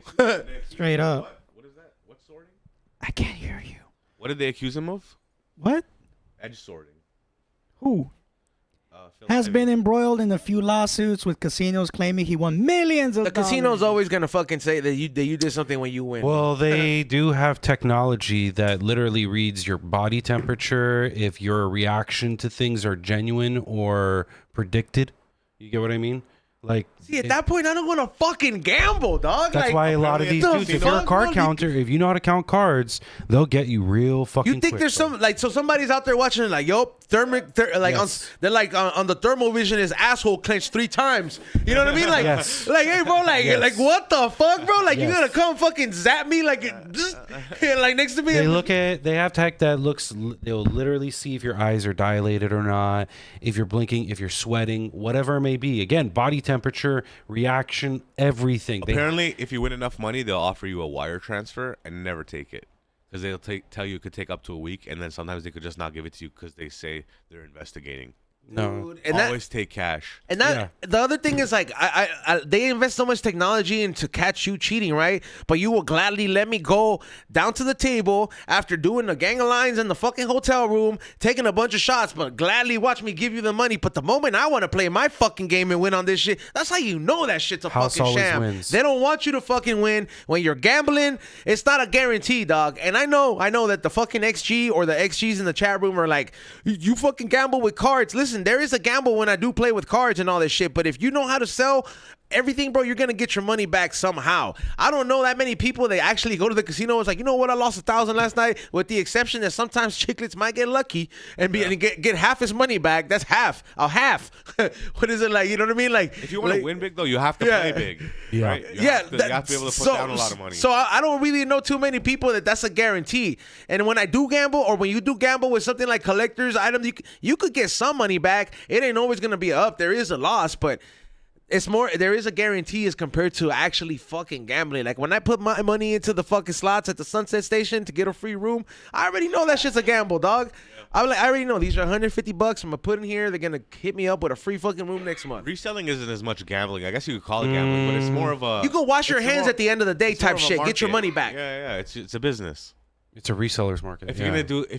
Straight up. What is that? What sorting? I can't hear you. What did they accuse him of? What? Edge sorting. Who? Phil Has Ivey. been embroiled in a few lawsuits with casinos claiming he won millions of The dollars. casino's always gonna fucking say that you did something when you win. Well, they do have technology that literally reads your body temperature, if your reaction to things are genuine or predicted. You get what I mean? Like, See, at that point, I don't want to fucking gamble, dog. that's like, why a lot of these the dudes, if you're a fuck, card bro? counter, if you know how to count cards, they'll get you real fucking You think quick, there's bro. some like so somebody's out there watching it like yo like Yes. they're like on the thermal vision his asshole clenched 3 times. You know what I mean? Like Yes. like hey bro like Yes. like what the fuck bro like you Yes. gonna come fucking zap me like just like next to me. They have tech that they'll literally see if your eyes are dilated or not, if you're blinking, if you're sweating, whatever it may be. Again, body temperature, reaction, everything. Apparently, if you win enough money, they'll offer you a wire transfer and never take it. Because they'll tell you it could take up to a week, and then sometimes they could just not give it to you because they say they're investigating. No. Dude, and that, Always take cash. and that the other thing is like they invest so much technology into catch you cheating, right? But you will gladly let me go down to the table after doing a gang of lines in the fucking hotel room, taking a bunch of shots, but gladly watch me give you the money. But the moment I want to play my fucking game and win on this shit, that's how you know that shit's a House fucking always sham. wins. They don't want you to fucking win. When you're gambling, it's not a guarantee, dog. And I know that the fucking XG or the XGs in the chat room are like, you fucking gamble with cards. Listen, there is a gamble when I do play with cards and all this shit, but if you know how to sell everything, bro, you're gonna get your money back somehow. I don't know that many people that actually go to the casino. It's like, you know what, I lost 1,000 last night, with the exception that sometimes chiclets might get lucky and get half his money back. That's half. What is it like? You know what I mean? Like, If you want to win big, though, you have to play big. Yeah. Right? You have to be able to put down a lot of money. So I don't really know too many people that's a guarantee. And when I do gamble, or when you do gamble with something like collector's items, you could get some money back. It ain't always gonna be a up. There is a loss, but it's more, there is a guarantee as compared to actually fucking gambling. Like when I put my money into the fucking slots at the Sunset Station to get a free room, I already know that shit's a gamble, dog. I'm like, I already know these are $150. I'm gonna put in here. They're gonna hit me up with a free fucking room next month. Reselling isn't as much gambling. I guess you could call it gambling, but it's more of a. You can wash your it's hands more- at the end of the day it's more type of a shit. Get your market. money back. Yeah. It's a business. It's a reseller's market. If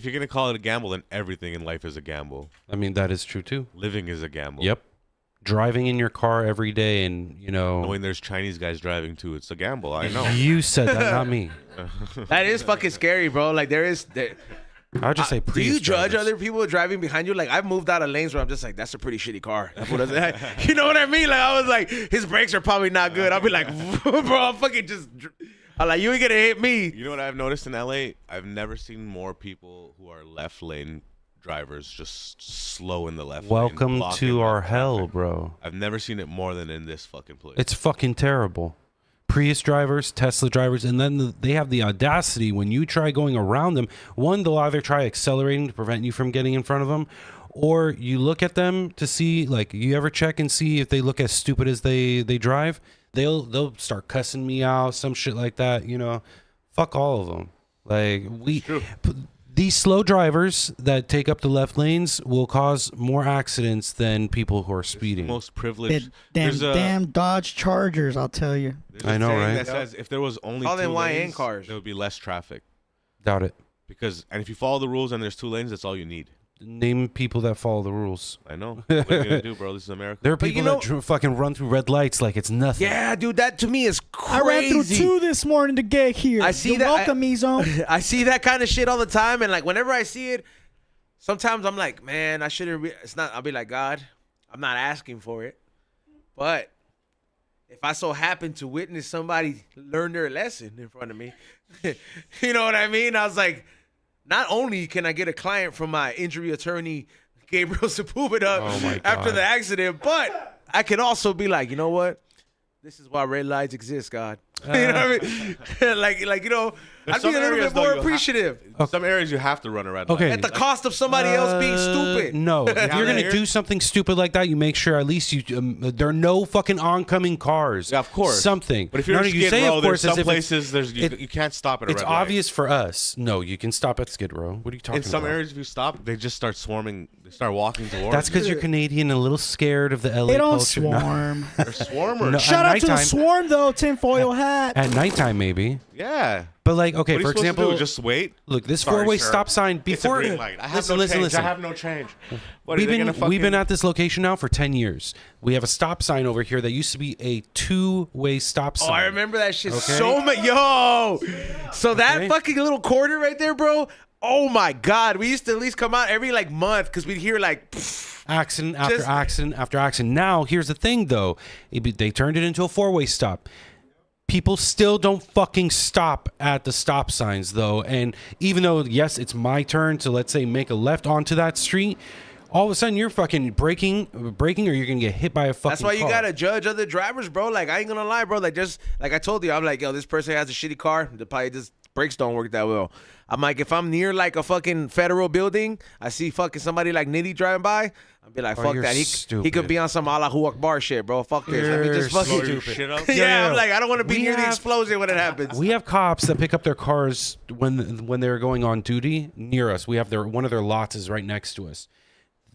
you're gonna call it a gamble, then everything in life is a gamble. I mean, that is true too. Living is a gamble. Yep. Driving in your car every day, and Knowing there's Chinese guys driving too, it's a gamble. I know. You said that, not me. That is fucking scary, bro. Like there. I would just say, Do you judge drivers. other people driving behind you? Like I've moved out of lanes where I'm just like, that's a pretty shitty car. You know what I mean? Like I was like, his brakes are probably not good. I'll be like, bro, I'm fucking just. I'm like, you ain't gonna hit me. You know what I've noticed in LA? I've never seen more people who are left lane drivers just slow in the left lane. Welcome blocking to left our traffic. hell, bro. I've never seen it more than in this fucking place. It's fucking terrible. Prius drivers, Tesla drivers, and then they have the audacity when you try going around them. One, they'll either try accelerating to prevent you from getting in front of them, or you look at them to see, like, you ever check and see if they look as stupid as they drive. They'll start cussing me out, some shit like that. Fuck all of them. Like these slow drivers that take up the left lanes will cause more accidents than people who are speeding. Most privileged. Damn Dodge Chargers, I'll tell you. There's I a know, saying right? That says if there was only Call two them YN lanes, cars. there would be less traffic. Doubt it. And if you follow the rules and there's 2 lanes, that's all you need. Name people that follow the rules. I know. What are you gonna do, bro? This is America. There are But people you know- that fucking run through red lights like it's nothing. Yeah, dude, that to me is I ran through crazy. 2 this morning to get here. I see You're that- welcome, Ezone. I see that kind of shit all the time, and like whenever I see it, sometimes I'm like, man, I shouldn't. It's not. I'll be like, God, I'm not asking for it, but if I so happen to witness somebody learn their lesson in front of me, you know what I mean? I was like, not only can I get a client from my injury attorney, Gabriel Sepulveda, Oh my after God. the accident, but I could also be like, you know what? This is why red lights exist, God. You know what I mean? like There's I'd be some a little areas, bit though, more you appreciative. Some areas you have to run a red light. Okay. At the cost of somebody else being stupid. No, if you're gonna here? do something stupid like that, you make sure at least there are no fucking oncoming cars. Yeah, of course. Something. But if you're No, in you Skid say, Row, of there's course, as some if it's- places you can't stop at a It's red light. obvious for us. No, you can stop at Skid Row. What are you talking In some about? areas, if you stop, they just start swarming. They start walking towards. That's because you're Canadian and a little scared of the LA They don't culture. No. swarm. they're swarmers. No, Shout At out to the nighttime- swarm, though, tinfoil hat. At nighttime, maybe. Yeah. But like, okay, What are you for supposed to example, do? Just wait. look, this Sorry, four-way sir. stop sign It's a before. green light. I have Listen, no listen, change. listen. I have no change. What, We've are they gonna been fucking- at this location now for 10 years. We have a stop sign over here that used to be a 2-way stop sign. Oh, I remember that shit Okay. so much. Yo, so that Okay. fucking little corner right there, bro. Oh my God, we used to at least come out every like month because we'd hear like. Accident after Just- accident after accident. Now, here's the thing, though. They turned it into a 4-way stop. People still don't fucking stop at the stop signs, though. And even though, yes, it's my turn to, let's say, make a left onto that street, all of a sudden you're fucking braking, or you're going to get hit by a fucking That's why you car. gotta judge other drivers, bro. Like I ain't gonna lie, bro. Like just like I told you, I'm like, yo, this person has a shitty car. The probably just brakes don't work that well. I'm like, if I'm near like a fucking federal building, I see fucking somebody like Nitty driving by, I'll be like, fuck you're that. He stupid. could be on some Allahu Akbar shit, bro. Fuck this. Let me You're just fucking Blow your stupid. shit up. yeah, no. I'm like, I don't want to be We near the have- explosion when it happens. We have cops that pick up their cars when they're going on duty near us. We have one of their lots is right next to us.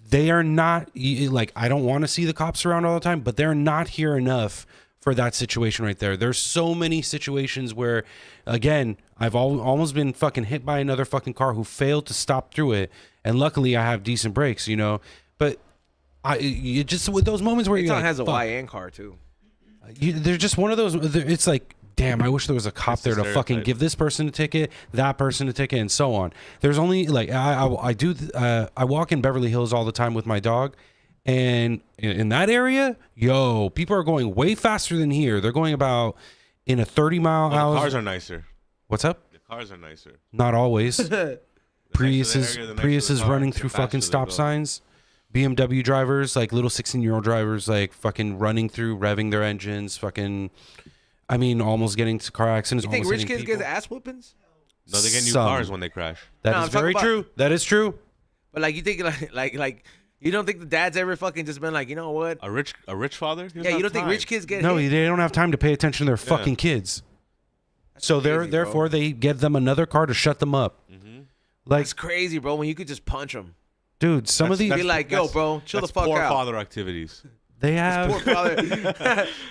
they are not like, I don't want to see the cops around all the time, but they're not here enough for that situation right there. There's so many situations where, again, I've almost been fucking hit by another fucking car who failed to stop through it, and luckily I have decent brakes, you know. But you just with those moments where Eitan you're like, has a fuck. YN car too. They're just one of those. It's like, damn, I wish there was a cop there to fucking stereotype. give this person a ticket, that person a ticket, and so on. There's only like I walk in Beverly Hills all the time with my dog, and in that area, people are going way faster than here. They're going about in a 30-mile Well, hour. the cars are nicer. What's up? The cars are nicer. Not always. Prius nicer the area, the nicer Prius the is car, running the through faster fucking they stop go. signs. BMW drivers, like little 16-year-old drivers, like fucking running through, revving their engines, fucking. I mean, almost getting to car accidents. You think almost rich hitting kids people. get ass whoopings? No, they get new Some. cars when they crash. That No, is I'm talking very about- true. That is true. But like you think like you don't think the dad's ever fucking just been like, you know what? A rich father? He doesn't Yeah, you have don't think time. rich kids get No, hit? they don't have time to pay attention to their fucking kids. So crazy, bro. therefore they get them another car to shut them up. Like, That's crazy, bro. When you could just punch them. dude, some of these Be like, yo, bro, chill the That's fuck poor out. father activities. they have Poor father.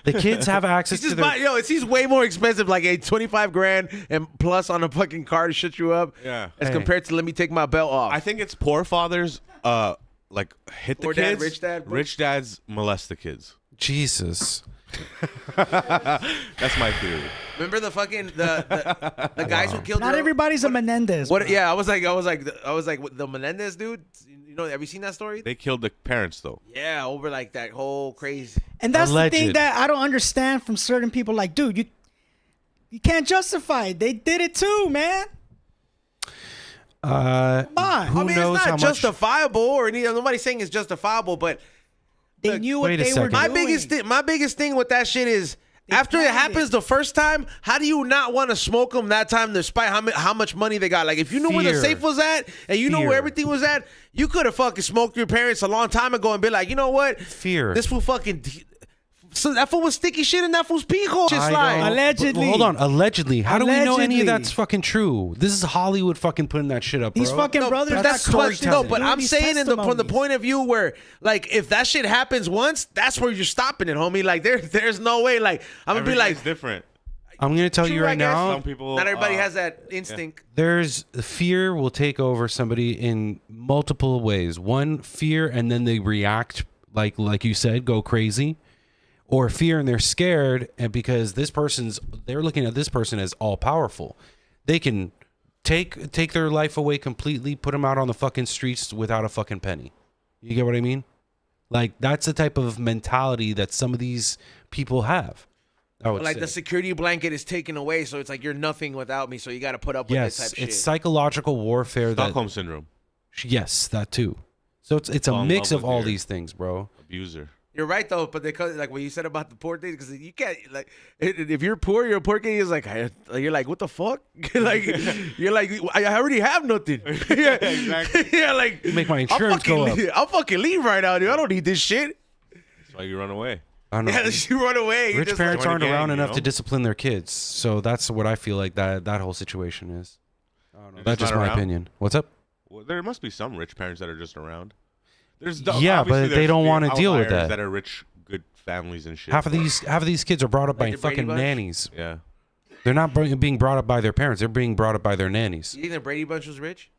the kids have access He's to just their. buy, yo, it's way more expensive, like a 25 grand and plus on a fucking car to shut you up. Yeah. As Hey. compared to let me take my belt off. I think it's poor fathers like hit the Poor dad, kids. rich dad, bro. Rich dads molest the kids. Jesus. That's my theory. Remember the fucking the guys who killed Not their- everybody's a Menendez. What? bro. Yeah, I was like the Menendez dude. You know, have you seen that story? They killed the parents though. Yeah, over like that whole crazy. And that's the thing Alleged. that I don't understand from certain people. Like, dude, you can't justify it. They did it too, man. Come on. Who I mean, knows it's how not much? justifiable, or nobody's saying it's justifiable, but They Look, knew what wait a they were second. doing. my biggest thing with that shit is after it planned happens it. the first time, how do you not want to smoke them that time despite how much money they got? Like if you knew where the Fear. safe was at and you know Fear. where everything was at, you could have fucking smoked your parents a long time ago and be like, you know what? Fear. This fool fucking. So that fool was sticky shit in that fool's pee hole. Just I like don't- Allegedly. Hold on. Allegedly. How do we know any Allegedly. of that's fucking true? This is Hollywood fucking putting that shit up, bro. These fucking brothers but got that's caught no, but doing I'm these saying from the testimonies. point of view where, like, if that shit happens once, that's where you're stopping it, homie. Like, there's no way. Like, I'm gonna Every be like, guy's different. I'm going to tell you True, I right guess. now. Some people. not everybody has that instinct. There's fear will take over somebody in multiple ways. One, fear, and then they react like you said, go crazy, or fear and they're scared, and because they're looking at this person as all powerful, they can take their life away completely, put them out on the fucking streets without a fucking penny. You get what I mean? Like that's the type of mentality that some of these people have. I would Like say. the security blanket is taken away, so it's like you're nothing without me. So you got to put up with Yes, this type shit. it's psychological warfare. Stockholm syndrome. Yes, that too. So it's a Fall in mix love of with all your- these things, bro. Abuser. You're right though, but because like what you said about the poor thing, because you can't like if you're poor kid. He's like you're like what the fuck? Like you're like I already have nothing. Yeah, Exactly. yeah, like Make my insurance go up. I'll fucking leave right now, dude. I don't need this shit. That's why you run away. I don't know. Yeah, you run away. You're Rich just parents join a aren't gang, around you enough know? to discipline their kids, so that's what I feel like that whole situation is. I don't know. They're That's just just not my around? opinion. What's up? Well, there must be some rich parents that are just around. There's Yeah, obviously but they there's don't the wanna deal with outliers that. are rich, good families and shit. Half of these kids are brought up Like by the Brady fucking Bunch? nannies. Yeah. They're not being brought up by their parents. They're being brought up by their nannies. You think the Brady Bunch was rich?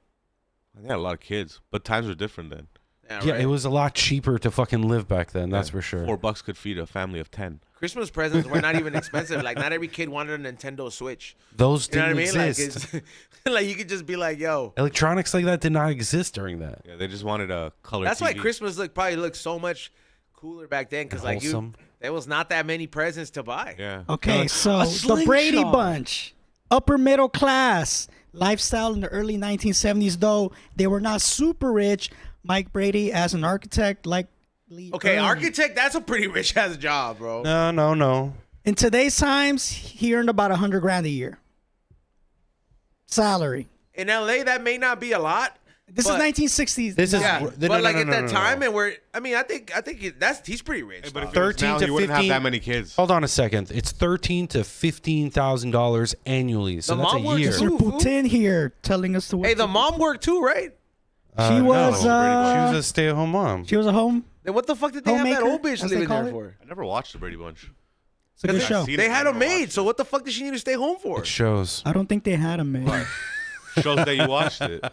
They had a lot of kids, but times were different then. Yeah, right. it was a lot cheaper to fucking live back then. That's for sure. $4 could feed a family of 10. Christmas presents were not even expensive. Like not every kid wanted a Nintendo Switch. Those You know didn't what I mean? exist. Like it's like you could just be like, yo. Electronics like that did not exist during that. Yeah, they just wanted a color That's why TV. Christmas probably looked so much cooler back then because like Wholesome. there was not that many presents to buy. Yeah. Okay, so a the Brady slingshot. Bunch, upper middle class lifestyle in the early 1970s, though they were not super rich. Mike Brady, as an architect, likely Okay, earned- architect, that's a pretty rich ass job, bro. No. In today's times, he earned about $100,000 a year salary. In LA, that may not be a lot. This but- is 1960s. This is Yeah, no, but no, like no, at no, that no, no. time, and we're. I mean, I think he's pretty rich. Hey, but dog. if it was 13 now, to he wouldn't have 15 that many kids. Hold on a second. It's $13,000 to $15,000 annually. So The that's mom a works year. too. Mr. Putin here telling us to. Hey, the mom worked too, right? She was she was a stay-at-home mom. she was a home. Then what the fuck did they have that Homemaker, old bitch as they living call there it? for? I never watched the Brady Bunch. It's a good show. seen it, They but had I a never maid, watched so it. what the fuck did she need to stay home for? It shows. I don't think they had a maid. Shows that you watched it.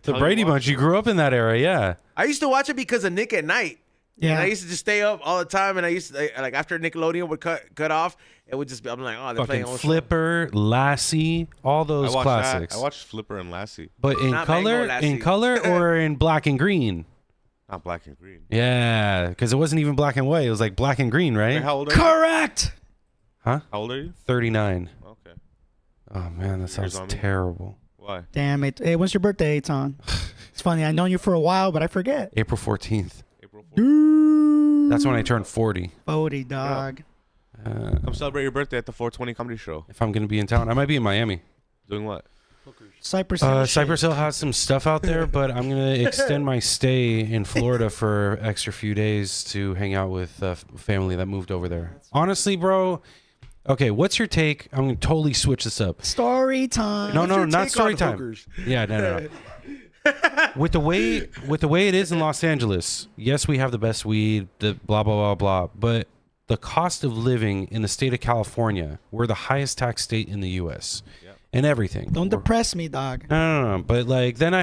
The Brady Bunch. You grew up in that era, yeah. I used to watch it because of Nick at Night. And I Yeah. used to just stay up all the time, and I used to like after Nickelodeon would cut off, it would just be I'm like, oh, they're playing Fucking old Flipper, Lassie, all those I watched classics. That. I watched Flipper and Lassie. But in Not Mango color, Lassie. or in black and green. Not black and green. Yeah, because it wasn't even black and white. It was like black and green, Hey, right? how old are you? Correct. How old are you? 39. Okay. Oh man, that sounds on me. terrible. Why? Damn it. Hey, when's your birthday, Eitan? It's funny. I known you for a while, but I forget. April 14th. April 4th. That's when I turned 40. 40, dog. Come celebrate your birthday at the 420 Comedy Show. If I'm gonna be in town, I might be in Miami. Doing what? Cypress Hill. shit. Cypress Hill has some stuff out there, but I'm gonna extend my stay in Florida for extra few days to hang out with family that moved over there. Honestly, bro. Okay, what's your take? I'm gonna totally switch this up. Story time. No, your not take story on time. hookers? Yeah, no. With the way it is in Los Angeles, yes, we have the best weed, the blah blah blah blah, but the cost of living in the state of California, we're the highest tax state in the U.S. and everything. Don't depress me, dog. No. But like, then I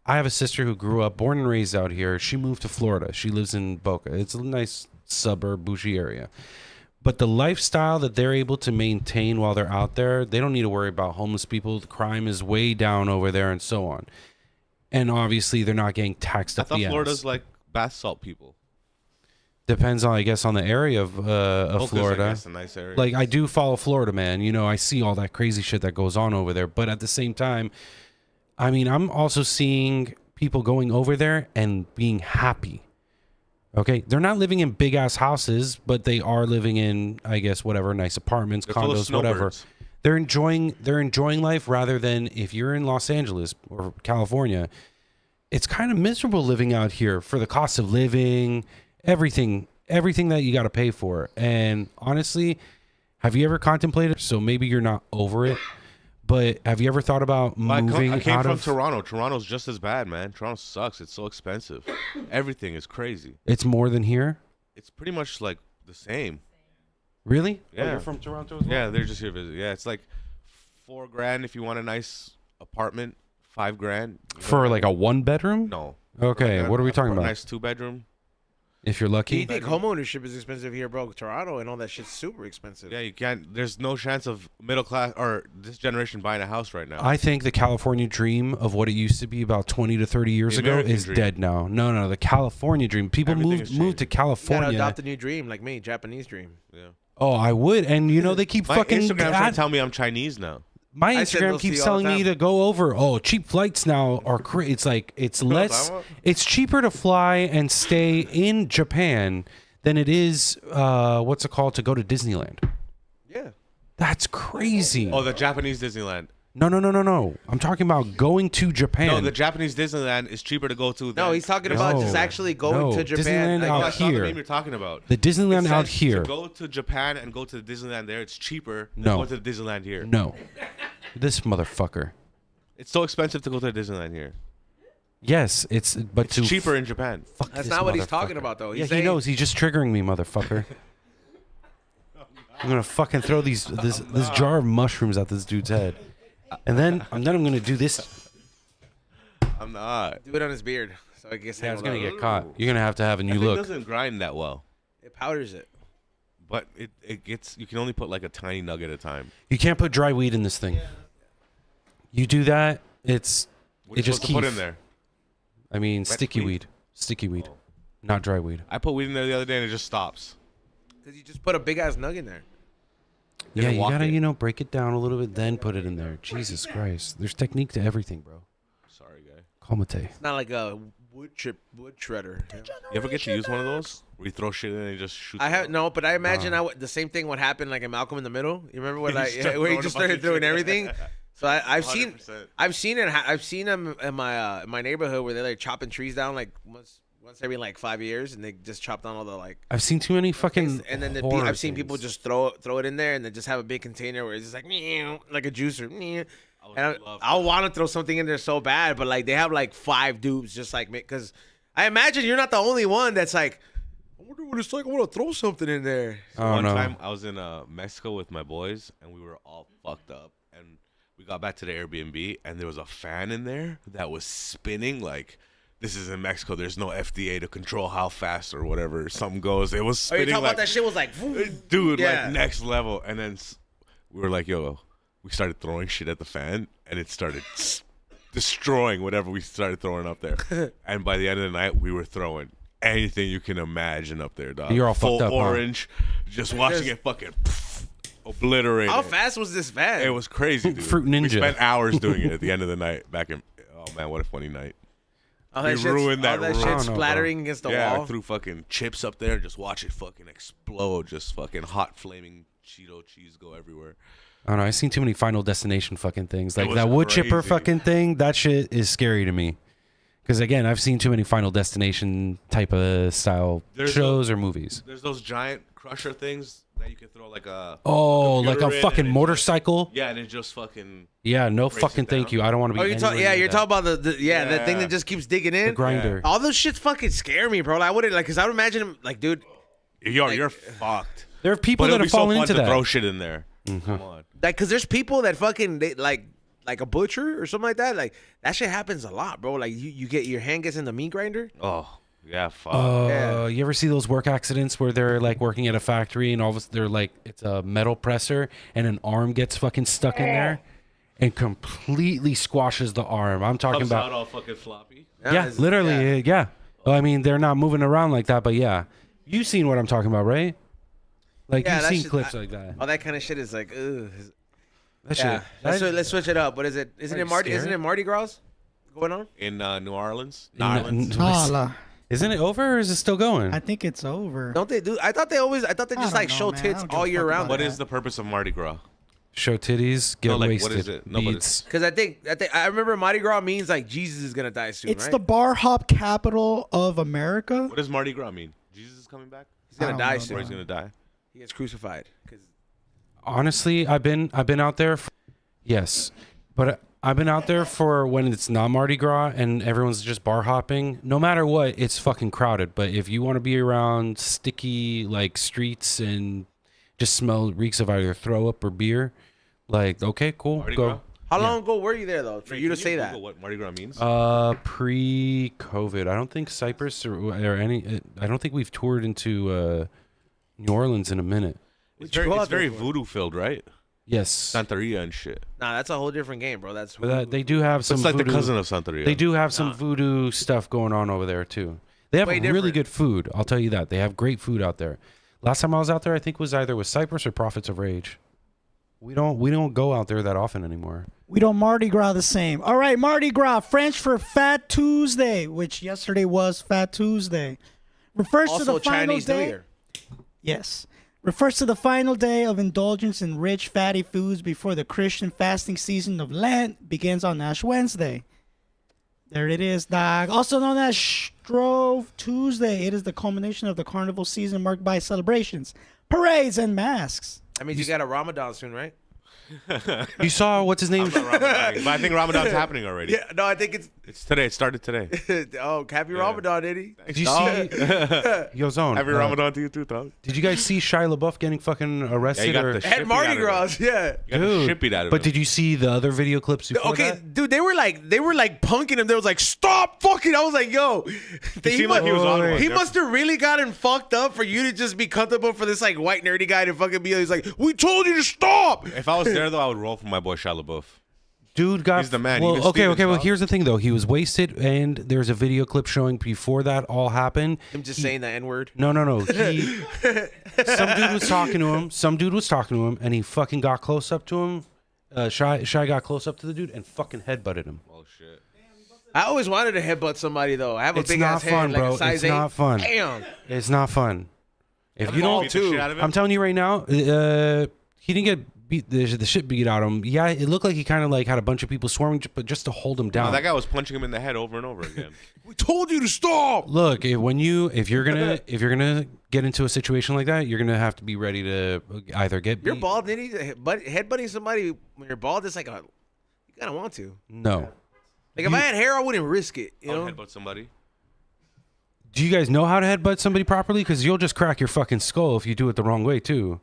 have a sister who grew up, born and raised out here. She moved to Florida. She lives in Boca. It's a nice suburb, bougie area. But the lifestyle that they're able to maintain while they're out there, they don't need to worry about homeless people. The crime is way down over there, and so on. And obviously, they're not getting taxed I up thought the ass. Florida's like bath salt people. Depends on, I guess, on the area of Boca's, Florida. I guess, a nice area. Like, I do follow Florida, man. You know, I see all that crazy shit that goes on over there. But at the same time, I mean, I'm also seeing people going over there and being happy. Okay, they're not living in big ass houses, but they are living in, I guess, whatever, nice apartments, They're full of condos, whatever. snowbirds. They're enjoying life rather than if you're in Los Angeles or California. It's kind of miserable living out here for the cost of living, everything that you got to pay for. And honestly, have you ever contemplated? So maybe you're not over it, but have you ever thought about moving I came out from of? Toronto. Toronto's just as bad, man. Toronto sucks. It's so expensive. Everything is crazy. It's more than here. It's pretty much like the same. Really? Oh, Yeah. you're from Toronto as well? Yeah, they're just here to visit. Yeah, it's like $4,000 if you want a nice apartment. $5,000 For like a one bedroom? no. Okay, Like what are we talking for a about? Nice 2-bedroom. If you're Do you lucky. think homeownership is expensive here, bro? Toronto and all that shit's super expensive. Yeah, you can't. There's no chance of middle class or this generation buying a house right now. I think the California dream of what it used to be about 20 to 30 years The ago American is dream. dead now. No, the California dream. People Everything has moved to changed. You gotta California. adopt a new dream, like me, Japanese dream. Yeah. Oh, I would. And you know they keep My fucking Instagram's trying to tell me I'm Chinese now. my I said Instagram they'll keeps see all the telling me time. to go over. Oh, cheap flights now are it's like it's less. about? It's cheaper to fly and stay in Japan than it is what's it called to go to Disneyland. Yeah. That's crazy. Oh, the Japanese Disneyland. No. I'm talking about going to Japan. No, the Japanese Disneyland is cheaper to go to. No, than- he's talking about No. just actually going No, to Japan. Disneyland Like, out That's not the here. name you're talking about. The Disneyland It out says here. To go to Japan and go to the Disneyland there, it's cheaper than No. going to the Disneyland here. No. This motherfucker. It's so expensive to go to the Disneyland here. Yes, it's It's cheaper in Japan. Fuck That's this not what he's motherfucker. talking about, though. He's Yeah, he saying- knows. He's just triggering me, motherfucker. I'm gonna fucking throw this jar of mushrooms at this dude's head, and then I'm gonna do this. I'm not. Do it on his beard, so I guess Yeah, it's gonna get caught. You're gonna have to have a new It look. doesn't grind that well, It powders it. but it gets. You can only put like a tiny nug at a time. You can't put dry weed in this thing. You do that, What are you it just supposed to put keef. in there. I mean, sticky weed? weed, not dry weed. I put weed in there the other day and it just stops. Because you just put a big ass nug in there. Yeah, Didn't you walk gotta it. break it down a little bit, then put it in there. Jesus Christ, there's technique to everything, bro. Sorry, guy. Calmate. It's not like a wood shredder. You ever get to use one of those where you throw shit in and it just shoots? I have out? no, but I imagine the same thing would happen like in Malcolm in the Middle. You remember when You I start where he throwing just a bunch started of throwing shit. everything. So I've seen 100%. I've seen them in my neighborhood where they're like chopping trees down like once every like 5 years, and they just chop down all the like. I've seen too many fucking. And then horror I've seen people things. just throw it in there and then just have a big container where it's just like a juicer. And I want to throw something in there so bad, but like they have like 5 dudes just like me, because I imagine you're not the only one that's like, I wonder what it's like. I want to throw something in there. One time I was in Mexico with my boys, and we were all fucked up, and we got back to the Airbnb, and there was a fan in there that was spinning like. This is in Mexico. There's no FDA to control how fast or whatever something goes. It was spinning. Oh, you're talking like, about that shit was like, dude, yeah. like next level. And then we were like, yo, we started throwing shit at the fan, and it started destroying whatever we started throwing up there. And by the end of the night, we were throwing anything you can imagine up there, dog. You're all full fucked up, orange, just watching it fucking obliterate. How fast was this fan? It was crazy, dude. Fruit Ninja. We spent hours doing it at the end of the night. Back in, oh man, what a funny night. All We ruined that all that room. shit I don't know, splattering against the Yeah, I wall. threw fucking chips up there and just watch it fucking explode. Just fucking hot flaming Cheeto cheese go everywhere. I don't know. I've seen too many Final Destination fucking things. Like was that wood chipper crazy. fucking thing. That shit is scary to me. Because again, I've seen too many Final Destination type of style shows or movies. There's those giant crusher things that you can throw like a Like a computer in fucking and it motorcycle. yeah, and it just fucking Yeah, no breaks fucking it thank down. you. I don't want to be. Oh, you're talking? anywhere Yeah, near you're that. talking about the that thing Yeah. that just keeps digging in. The grinder. All those shits fucking scare me, bro. Like, I wouldn't like, cause I would imagine him like, dude, yo, Like- you're fucked. There are people But that it'd be have so fallen fun into to that. throw shit in there. Come on. like, cause there's people that fucking they, like a butcher or something like that. Like that shit happens a lot, bro. Like you get your hand gets in the meat grinder. Oh yeah, fuck. Yeah. You ever see those work accidents where they're like working at a factory and all of a sudden they're like it's a metal presser and an arm gets fucking stuck in there and completely squashes the arm. I'm talking Comes about out all fucking floppy. yeah, it's- literally yeah. Well, I mean they're not moving around like that, but yeah, you've seen what I'm talking about, right? Like Yeah, you've that seen shit- clips like that. All that kind of shit is like, ugh. That Yeah. shit. Let's switch it up. What is it? Isn't Are it you Mardi? scared? Isn't it Mardi Gras going on? In New Orleans. Holla. Isn't it over or is it still going? I think it's over. Don't they do? I thought they just don't like know, show man. I tits don't give all a year fuck round. about What that. is the purpose of Mardi Gras? Show titties, get No, like, wasted. what is it? No, but Beats. Because I think I remember Mardi Gras means like Jesus is gonna die soon, It's right? the bar hop capital of America. What does Mardi Gras mean? Jesus is coming back? He's gonna I don't die know, soon. Or he's gonna die? He gets crucified. 'Cause- Honestly, I've been out there. Yes, but I've been out there for when it's not Mardi Gras and everyone's just bar hopping. No matter what, it's fucking crowded. But if you want to be around sticky like streets and just smell reeks of either throw up or beer, like okay, cool, Mardi go. Gras? How long ago were you there though for you to Can say that? Google what Mardi Gras means? Pre-COVID, I don't think Cyprus or any. I don't think we've toured into New Orleans in a minute. it's you very, go it's out there very for? voodoo filled, right? Yes, Santeria and shit. Nah, that's a whole different game, bro. That's but they do have So some. it's like voodoo, the cousin of Santeria. They do have some voodoo stuff going on over there too. They have Way really different. good food. I'll tell you that. They have great food out there. Last time I was out there, I think was either with Cyprus or Prophets of Rage. We don't go out there that often anymore. We don't Mardi Gras the same. All right, Mardi Gras, French for Fat Tuesday, which yesterday was Fat Tuesday. Refers to also the final Chinese New day. Year. Yes. Refers to the final day of indulgence in rich, fatty foods before the Christian fasting season of Lent begins on Ash Wednesday. There it is, dog. Also known as Shrove Tuesday. It is the culmination of the carnival season marked by celebrations, parades, and masks. That means you got a Ramadan soon, right? You saw what's his name? Ramadan. But I think Ramadan's happening already. Yeah. No, I think It's today. It started today. oh, happy Ramadan, Eddie. Did you see? Yo, Zone. Happy Ramadan to you too, dog. Did you guys see Shia LaBeouf getting fucking arrested? Yeah, you got or, the shit At beat Mardi out of Gras, him. yeah. You got the Dude, shit beat out of but him. did you see the other video clips before Okay, that? dude, they were like punking him. They was like, stop fucking. I was like, yo, seemed like he was on one. He must have really gotten fucked up for you to just be comfortable for this like white nerdy guy to fucking be. He's like, we told you to stop. If I was there though, I would roll for my boy Shia LaBeouf. Dude got He's the man. Well, Even okay. Stevens, Well, dog. here's the thing though. He was wasted, and there's a video clip showing before that all happened. Him just saying the N word. No. He, some dude was talking to him. And he fucking got close up to him. Shy got close up to the dude and fucking headbutted him. Oh shit. I always wanted to headbutt somebody though. I have a It's big not ass fun, hand, like bro. a size It's 8. not fun. Damn. It's not fun. If you ball don't, Beat the too. shit out of him? I'm telling you right now, he didn't get beat the shit beat out of him. Yeah, it looked like he kind of like had a bunch of people swarming, but just to hold him down. No, that guy was punching him in the head over and over again. We told you to stop. Look, if you're gonna get into a situation like that, you're gonna have to be ready to either get beat. You're bald, Nitty. But headbutting somebody when you're bald is like a You kind of want to. No. Like if I had hair, I wouldn't risk it. You I'll know. headbutt somebody. Do you guys know how to headbutt somebody properly? Because you'll just crack your fucking skull if you do it the wrong way too.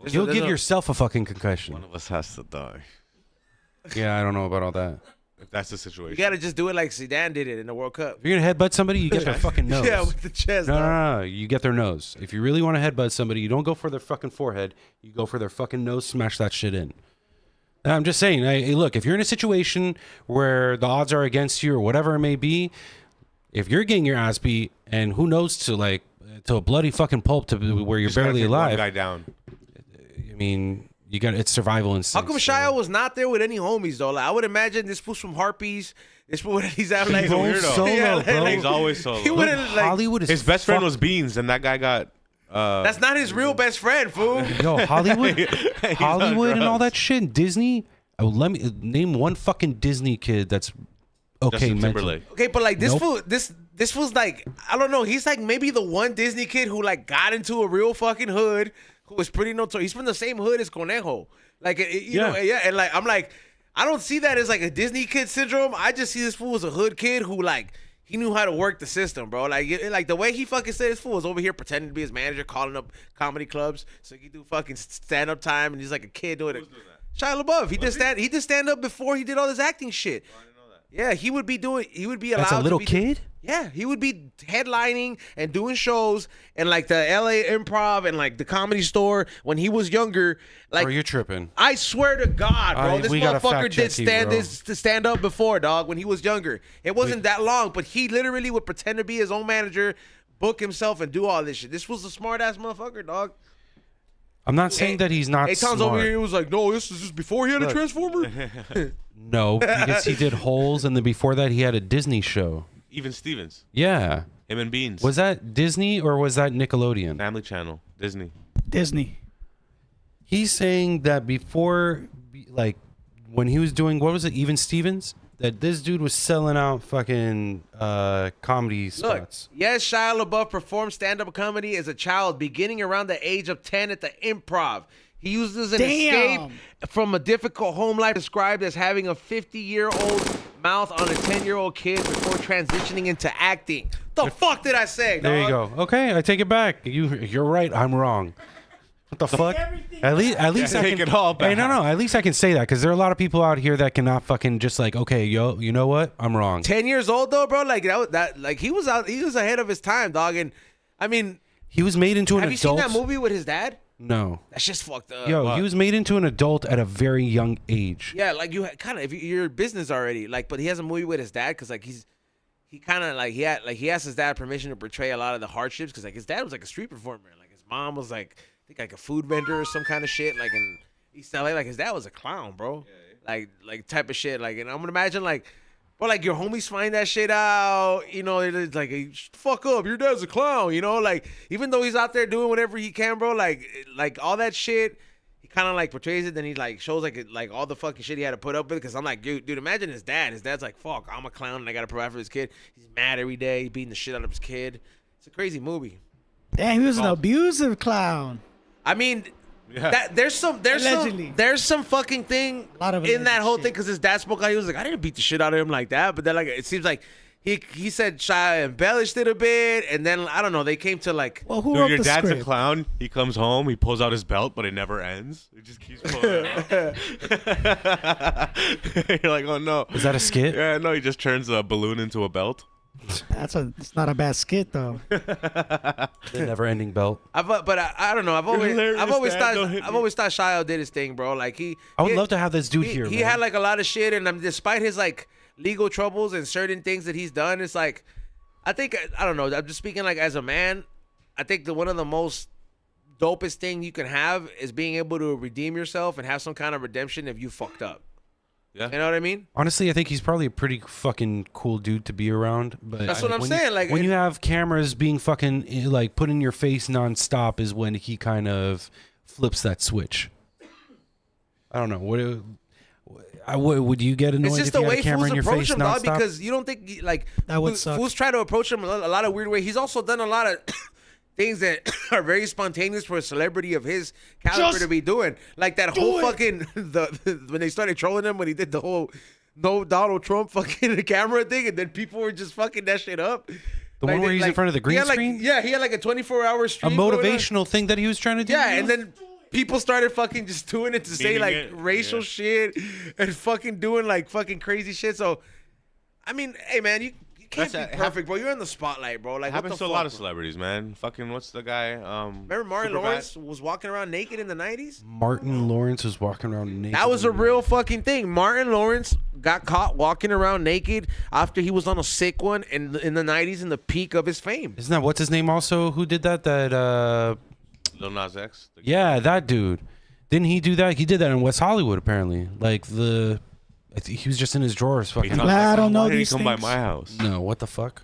You'll give yourself a fucking concussion. One of us has to die. Yeah, I don't know about all that. If that's the situation. You gotta just do it like Zidane did it in the World Cup. If you're gonna headbutt somebody, you get their fucking nose. Yeah, with the chest. No, dog. no, no, you get their nose. If you really want to headbutt somebody, you don't go for their fucking forehead. You go for their fucking nose, smash that shit in. I'm just saying, hey, look, if you're in a situation where the odds are against you or whatever it may be, if you're getting your ass beat and who knows to a bloody fucking pulp to where you're Just gotta barely take one alive. guy down. I mean, it's survival instinct. How come Shia was not there with any homies though? Like, I would imagine this fool's from Harpies. This fool, he's out like He's a weirdo. Solo, yeah, bro. He's always solo. He wouldn't like. Hollywood is His best friend fuck- was Beans, and that guy got. That's not his real best friend, fool. Yo, Hollywood, He's Hollywood, on and all drugs. that shit. Disney. Oh, let me name one fucking Disney kid that's okay Justin mentally. Timberlake. Okay, but like this Nope. fool, this fool's like, I don't know. He's like maybe the one Disney kid who like got into a real fucking hood, who was pretty notorious. He's from the same hood as Conejo. Like, you know, yeah. And like, I'm like, I don't see that as like a Disney kid syndrome. I just see this fool as a hood kid who like, he knew how to work the system, bro. Like the way he fucking said this fool was over here pretending to be his manager, calling up comedy clubs so he could do fucking stand up time, and he's like a kid doing it. Shia LaBeouf. He did stand up before he did all this acting shit. I didn't know that. Yeah, he would be allowed That's a little to be kid? Yeah, he would be headlining and doing shows and like the LA Improv and like the Comedy Store when he was younger. Like, Bro, you're tripping. I swear to God, bro, this we gotta motherfucker fact did check you, bro. stand up before, dog, when he was younger. It wasn't that long, but he literally would pretend to be his own manager, book himself, and do all this shit. This was a smart ass motherfucker, dog. I'm not saying that he's not Eitan's smart. over here. He was like, no, this is just before he had a transformer. No, because he did Holes, and then before that he had a Disney show. Even Stevens. Yeah. Him and Beans. Was that Disney or was that Nickelodeon? Family Channel. Disney. Disney. He's saying that before, like, when he was doing, what was it, Even Stevens? That this dude was selling out fucking comedy Look, spots. yes, Shia LaBeouf performed stand-up comedy as a child, beginning around the age of 10 at the Improv. He uses an escape from a difficult home life described as having a 50-year-old mouth on a 10-year-old kid before transitioning into acting. The fuck did I say, dog? There you go. Okay, I take it back. You're right. I'm wrong. What the fuck? At least I Take can, it all Hey, back. no. At least I can say that because there are a lot of people out here that cannot fucking just like, okay, yo, you know what? I'm wrong. 10 years old though, bro. Like like he was ahead of his time, dog. And I mean, He was made into an have you adult. seen that movie with his dad? No. That's just fucked up. Yo, he was made into an adult at a very young age. Yeah, like you kind of if you're business already, like, but he has a movie with his dad because like he kind of like he asked his dad permission to portray a lot of the hardships because like his dad was like a street performer, like his mom was like I think like a food vendor or some kind of shit, like in East LA, like his dad was a clown, bro, like type of shit, like, and I'm gonna imagine like. But like your homies find that shit out, you know, it's like, hey, fuck up, your dad's a clown, you know, like even though he's out there doing whatever he can, bro, like all that shit, he kind of like portrays it, then he like shows like all the fucking shit he had to put up with. Because I'm like, dude, imagine his dad's like, fuck, I'm a clown and I gotta provide for his kid. He's mad every day, he's beating the shit out of his kid. It's a crazy movie. Damn, he was an abusive clown. I mean. Yeah. There's some fucking thing A lot of in that alleged whole shit. thing because his dad spoke out. He was like, I didn't beat the shit out of him like that, but then like it seems like he said Shia embellished it a bit, and then I don't know. They came to like, Well, who Dude, wrote your the dad's script? a clown. He comes home. He pulls out his belt, but it never ends. It just keeps pulling it out. You're like, oh no. Is that a skit? Yeah, no. He just turns a balloon into a belt. It's not a bad skit though. The never-ending belt. I don't know. I've always hilarious, Dad. Don't hit me. thought Shia did his thing, bro. Like I would love to have this dude here, He man. had like a lot of shit, and despite his like legal troubles and certain things that he's done, it's like I think I don't know. I'm just speaking like as a man. I think one of the most dopest thing you can have is being able to redeem yourself and have some kind of redemption if you fucked up. Yeah. You know what I mean? Honestly, I think he's probably a pretty fucking cool dude to be around. But That's what I'm when saying, You, like, when you have cameras being fucking like put in your face nonstop is when he kind of flips that switch. I don't know. Would you get annoyed It's just if the you had way a camera fools in your approach face him, dog, nonstop? because you don't think like That would suck. fools try to approach him a lot of weird way. He's also done a lot of things that are very spontaneous for a celebrity of his caliber Just to be doing. Like that whole it. fucking when they started trolling him when he did the whole no Donald Trump fucking camera thing, and then people were just fucking that shit up. The one where he's in front of the green screen? Yeah, he had like a 24-hour A stream. going on. motivational thing that he was trying to do? Yeah, and then people started fucking just doing it to say Meaning like it, racial shit and fucking doing like fucking crazy shit. So, I mean, hey man, you can't That's be perfect, bro. You're in the spotlight, bro. Like, It what happens the to a fuck, lot of bro? celebrities, man. Fucking what's the guy? Remember Martin Superbad? Lawrence was walking around naked in the 90s? Martin Lawrence was walking around naked. That was a real fucking thing. Martin Lawrence got caught walking around naked after he was on a sick one in the 90s in the peak of his fame. Isn't that what's his name also who did that? Lil Nas X. Yeah, that dude. Didn't he do that? He did that in West Hollywood apparently. Like I think he was just in his drawers fucking. I don't know Why did he these come by things. my house? No, what the fuck?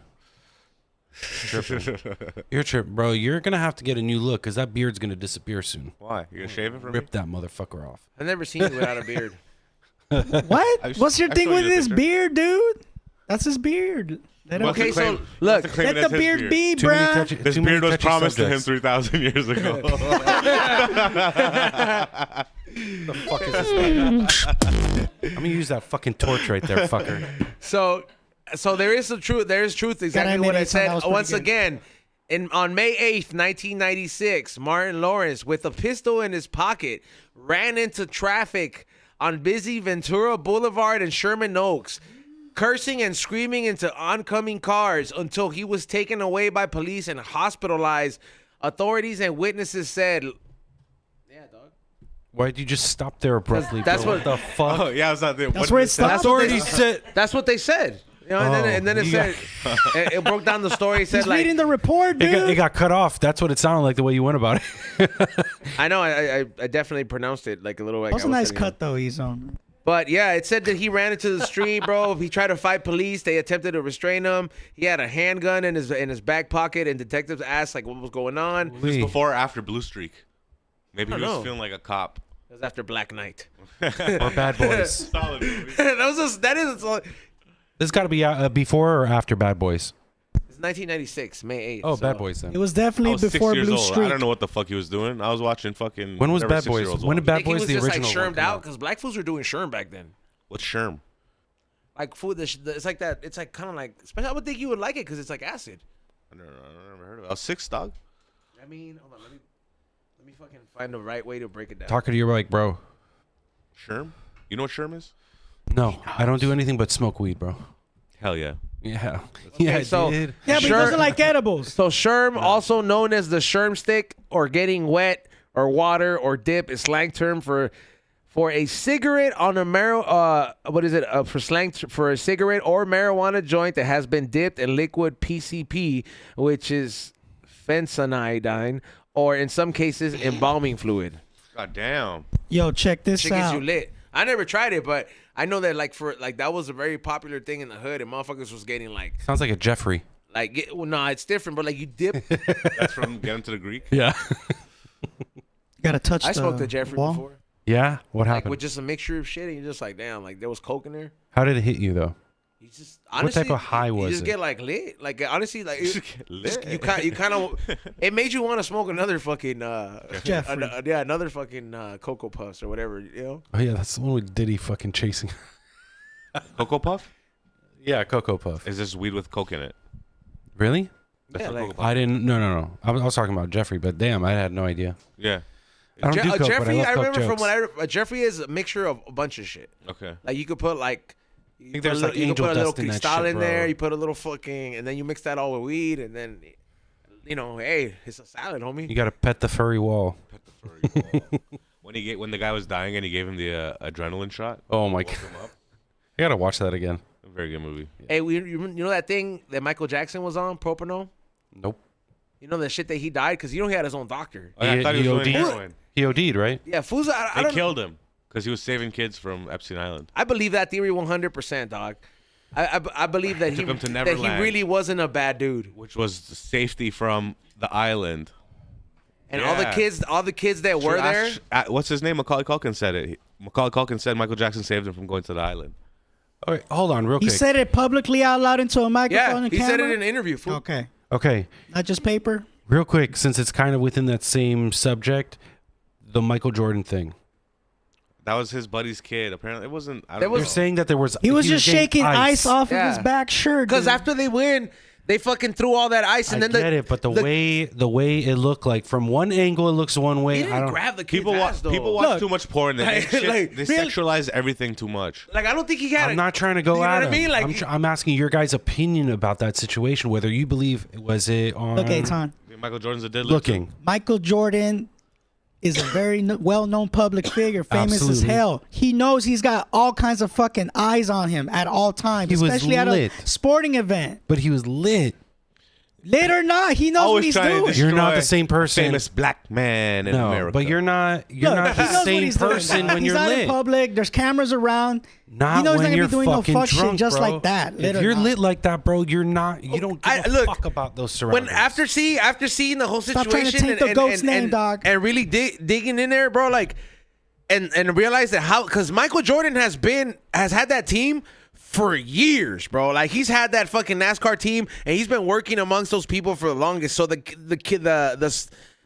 You're tripping, bro. You're gonna have to get a new look because that beard's gonna disappear soon. Why? You gonna shave it for me? Rip that motherfucker off. I've never seen you without a beard. What? What's your I thing showed with you the his picture. beard, dude? That's his beard. Let him, Okay, so Claim- look, to claim let it the as his beard be, Too many bruh. touchy- This too many beard was touchy promised to him subjects. 3,000 years ago. The fuck is this? I'm gonna use that fucking torch right there, fucker. so there is some truth. There is truth. Exactly admit, what I Eitan, that said. was pretty Once good. again, on May 8th, 1996, Martin Lawrence, with a pistol in his pocket, ran into traffic on busy Ventura Boulevard and Sherman Oaks, cursing and screaming into oncoming cars until he was taken away by police and hospitalized. Authorities and witnesses said, "Yeah, dog." Why'd you just stop there abruptly? That's bro? what- the fuck. Oh, yeah, it's not there. That's where it stops. That's what they Authorities said. That's what they said. You know, and then it you said it broke down the story. It said He's like reading the report, dude. It got cut off. That's what it sounded like the way you went about it. I know I definitely pronounced it like a little like that was I a nice saying. cut, though, he's on. But yeah, it said that he ran into the street, bro. He tried to fight police. They attempted to restrain him. He had a handgun in his back pocket, and detectives asked like what was going on. This is before or after Blue Streak? Maybe I he don't was know. feeling like a cop. It was after Black Knight. Or Bad Boys. Solid movie. that is This got to be before or after Bad Boys. it's 1996, May 8th. Oh, so- Bad Boys then. It was I definitely was 6 before years Blue old. Streak. I don't know what the fuck he was doing. I was watching fucking. When was whatever Bad Boys? 6-year-olds When did watch. Bad I think he Boys was the just like original one shermed come out out? because black fools were doing sherm back then. What's Sherm? Like food, it's like that. It's like kind of like. Especially, I would think you would like it because it's like acid. I don't know. I never heard of it. I was 6, dog. I mean, hold on, let me fucking find the right way to break it down. Talking to your mic, bro. Sherm? You know what Sherm is? No, I don't do anything but smoke weed, bro. Hell yeah. Yeah. Yeah, so- dude. Yeah, but he Sure. doesn't like edibles. So sherm, also known as the sherm stick or getting wet or water or dip, is slang term for a cigarette on a for a cigarette or marijuana joint that has been dipped in liquid PCP, which is fentanyl, or in some cases embalming fluid. God damn. Yo, check this Shit gets you out. lit. I never tried it, but I know that that was a very popular thing in the hood, and motherfuckers was getting Sounds like a Jeffrey. it's different, but like you dip. That's from Get Him to the Greek. Yeah. Gotta touch I the smoked a Jeffrey wall. before. Yeah? What Like happened? with just a mixture of shit, and you're just like, damn, like there was coke in there. How did it hit you, though? You just honestly, type of high you was just it? get like lit. Like honestly, like Just it, get lit. you kind of it made you want to smoke another fucking Jeffrey. another fucking Cocoa Puffs or whatever, you know. Oh, yeah, that's the one with Diddy fucking chasing. Cocoa Puff? Yeah, Cocoa Puff. Is this weed with coke in it? Really? That's Yeah, what like- Cocoa Puff. I didn't. No. I was talking about Jeffrey, but damn, I had no idea. Yeah. I don't do coke, but I Jeffrey, love I coke remember jokes. from what Jeffrey is a mixture of a bunch of shit. Okay. Like you could put like. You think put a there's, little- like, you could angel put a little dust in that cristal shit, in there. bro. You put a little fucking, and then you mix that all with weed, and then, hey, it's a salad, homie. You got to pet the furry wall. Pet the furry wall. when the guy was dying and he gave him the adrenaline shot. Oh, my Woke God. him up. I got to watch that again. A very good movie. Hey, you know that thing that Michael Jackson was on, propanol? Nope. You know the shit that he died because he had his own doctor. Oh, yeah, I thought he was doing OD'd? heroin. He OD'd, right? Yeah, Fuza. I They don't. killed him because he was saving kids from Epstein Island. I believe that theory 100%, dog. I believe that Took him to that he Neverland. really wasn't a bad dude, Which was safety from the island. and Yeah. all the kids that were there. What's his name? Macaulay Culkin said it. Macaulay Culkin said Michael Jackson saved him from going to the island. All right, hold on, real He quick. said it publicly out loud into a microphone Yeah, and he camera? said it in an interview. Fool. Okay. Okay, Not just paper? real quick, since it's kind of within that same subject, the Michael Jordan thing. That was his buddy's kid. Apparently, it wasn't. I don't was- know. They're saying that there was. He was just getting shaking ice off of his Yeah. back shirt. Because dude. after they win, they fucking threw all that ice, and I then get it, but the way it looked like from one angle, it looks one way. he I didn't don't. grab the kid's People ass, though. people watch Look. too much porn. They make shit, Like, they really? sexualize everything too much. Like, I don't think he had. I'm not trying to go you know at what I him. mean? Like, I'm asking your guys' opinion about that situation. Whether you believe was it on Look, Eitan. Michael Jordan's a deadlift. looking. Michael Jordan is a very well-known public figure, famous as Absolutely. hell. He knows he's got all kinds of fucking eyes on him at all times, He was especially at lit. a sporting event. But he was lit. Lit or not, he knows what Always he's trying doing. to destroy You're not the same person. Famous black man in No, America. but you're not. You're Look, not he the knows what same he's doing. person when he's you're out in lit. public. There's cameras around. Not he knows he's when not you're gonna be doing no fucking fuck drunk, shit just bro. like that. Lit If or you're not. lit like that, bro, you're not. You don't give a look, fuck about those surroundings. When after seeing the whole Stop situation trying to take the goat's name, and, dog. and really digging in there, bro, like, and realize that how, because Michael Jordan has had that team for years, bro. Like, he's had that fucking NASCAR team, and he's been working amongst those people for the longest. So the kid, the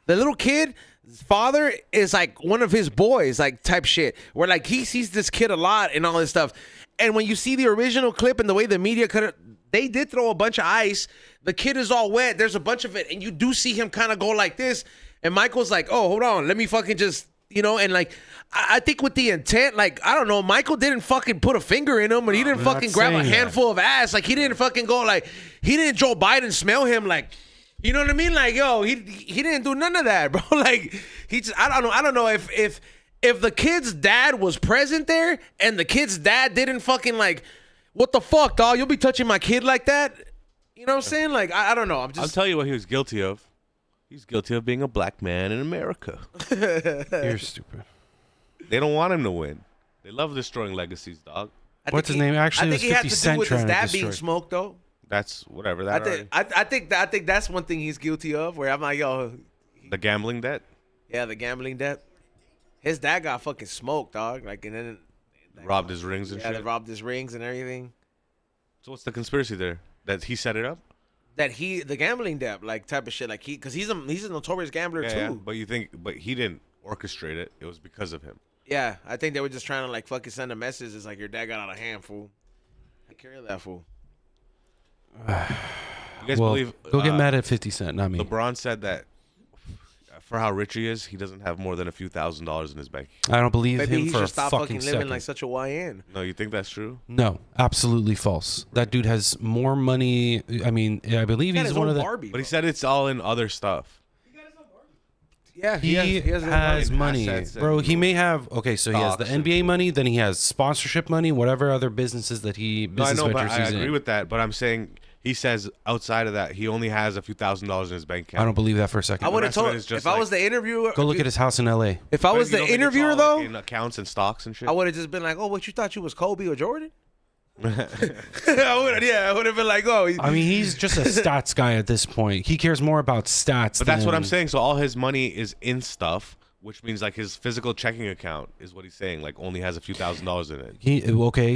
little kid, his father is like one of his boys, like type shit. Where like he sees this kid a lot and all this stuff. And when you see the original clip and the way the media cut it, they did throw a bunch of ice. The kid is all wet. There's a bunch of it, and you do see him kind of go like this. And Michael's like, "Oh, hold on, let me fucking just." And like, I think with the intent, like, I don't know, Michael didn't fucking put a finger in him, and he didn't I'm not fucking grab a saying that. handful of ass. Like, he didn't fucking go like, he didn't Joe Biden smell him like, you know what I mean? Like, yo, he didn't do none of that, bro. Like, he just, I don't know if the kid's dad was present there, and the kid's dad didn't fucking like, what the fuck, dog? You'll be touching my kid like that? You know what I'm saying? Like, I don't know. I'll tell you what he was guilty of. He's guilty of being a black man in America. you're stupid. They don't want him to win. They love destroying legacies, dog. What's his name? Actually, I it think was he had 50 to do Cent with his trying to dad being destroy. smoked, though. That's whatever. I That think that's one thing he's guilty of. Where I'm like, yo, the gambling debt yeah, the gambling debt. His dad got fucking smoked, dog. Like, and then robbed his rings and yeah, they shit. robbed his rings and everything. So what's the conspiracy there? That he set it up? That the gambling debt, like type of shit, like because he's a notorious gambler too. Yeah. But he didn't orchestrate it. It was because of him. Yeah, I think they were just trying to like fucking send a message. It's like your dad got out of hand, fool. Take care of that fool. You guys Well, believe? go get mad at 50 Cent, not me. LeBron said that for how rich he is, he doesn't have more than a few $1,000s in his bank. I don't believe Maybe him he for a should stop fucking fucking second. living like such a YN. No, you think that's true? No, absolutely false. That dude has more money. I mean, I believe He got he's his one own of the. Barbie. But he said it's all in other stuff. yeah, He has his own has Barbie. money, assets bro. and He may have. Okay, so he has the stocks and- NBA money, then he has sponsorship money, whatever other businesses that he No, I business know, but ventures I he's agree in. with that. But I'm saying he says outside of that, he only has a few $1,000s in his bank account. I don't believe that for a second. I would have rest of it told is just if I was like- the interviewer. Go look at his house in L.A. If I But was you the don't think it's interviewer all, though, like, in accounts and stocks and shit. I would have just been like, "Oh, what you thought you was Kobe or Jordan?" I would have been like, "Oh." I mean, he's just a stats guy at this point. He cares more about stats. But that's what I'm than- saying. So all his money is in stuff, which means like his physical checking account is what he's saying. Like only has a few $1,000s in it.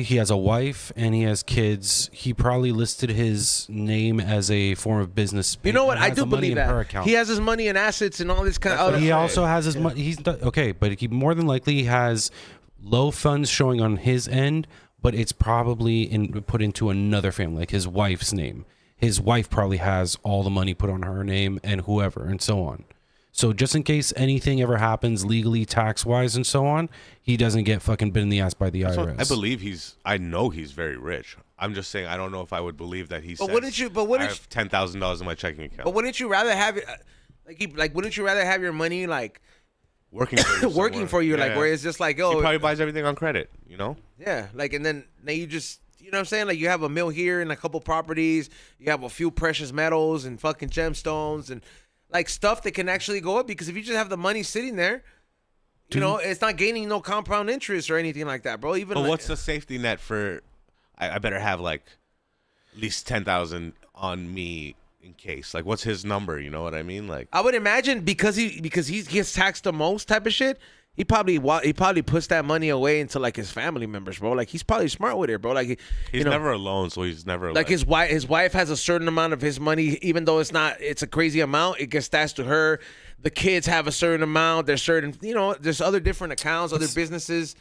He has a wife and he has kids. He probably listed his name as a form of business. You know what? He I has do the money believe in her that account. he has his money and assets and all this kind of That's other. what He I'm also saying. has his money. He's okay, but he more than likely has low funds showing on his end, but it's probably put into another family, like his wife's name. His wife probably has all the money put on her name and whoever and so on. So just in case anything ever happens legally, tax wise, and so on, he doesn't get fucking bit in the ass by the So IRS. I believe I know he's very rich. I'm just saying I don't know if I would believe that he says. wouldn't you- but wouldn't I have $10,000 in my checking account. But wouldn't you rather have it? Wouldn't you rather have your money like working for you working somewhere. for you, like Yeah. where it's just like, He oh, probably buys everything on credit. You know. yeah, like and then you just. You know what I'm saying? Like you have a mill here and a couple properties. You have a few precious metals and fucking gemstones and like stuff that can actually go up because if you just have the money sitting there, you know, it's not gaining no compound interest or anything like that, bro. Even But like, what's the safety net for? I better have like at least 10,000 on me in case. Like, what's his number? You know what I mean? Like, I would imagine because he gets taxed the most type of shit. He probably puts that money away into like his family members, bro. Like he's probably smart with it, bro. Like he's you know, never alone, so he's never like his wife has a certain amount of his money, even though it's a crazy amount. It gets stashed to her. The kids have a certain amount. There's certain, you know, there's other different accounts, other businesses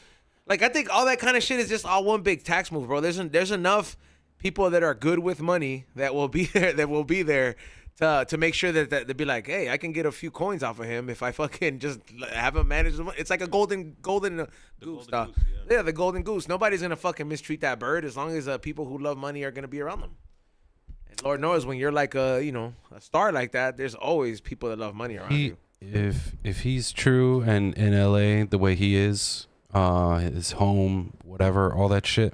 Like, I think all that kind of shit is just all one big tax move, bro. There's enough people that are good with money that will be there to make sure that they'd be like, hey, I can get a few coins off of him if I fucking just have him manage the money. It's like a golden goose, dog. Yeah, the golden goose. Nobody's gonna fucking mistreat that bird as long as people who love money are gonna be around them. And Lord knows when you're like a star like that, there's always people that love money around you. If he's true and in LA the way he is, his home, whatever, all that shit,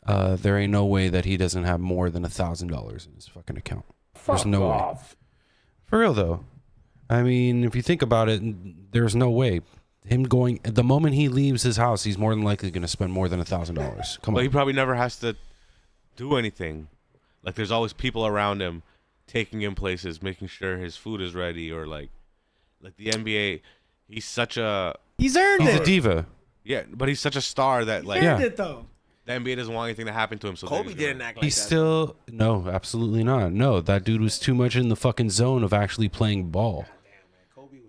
there ain't no way that he doesn't have more than $1,000 in his fucking account. There's no way. For real though. I mean, if you think about it, there's no way. Him going the moment he leaves his house, he's more than likely going to spend more than $1,000. Come on. But he probably never has to do anything. Like there's always people around him, taking him places, making sure his food is ready, or like the NBA. He's earned He's it. a diva. Yeah, but he's such a star that like Earned it though. the NBA doesn't want anything to happen to him. So Kobe didn't act like He's that. still no, absolutely not. No, that dude was too much in the fucking zone of actually playing ball.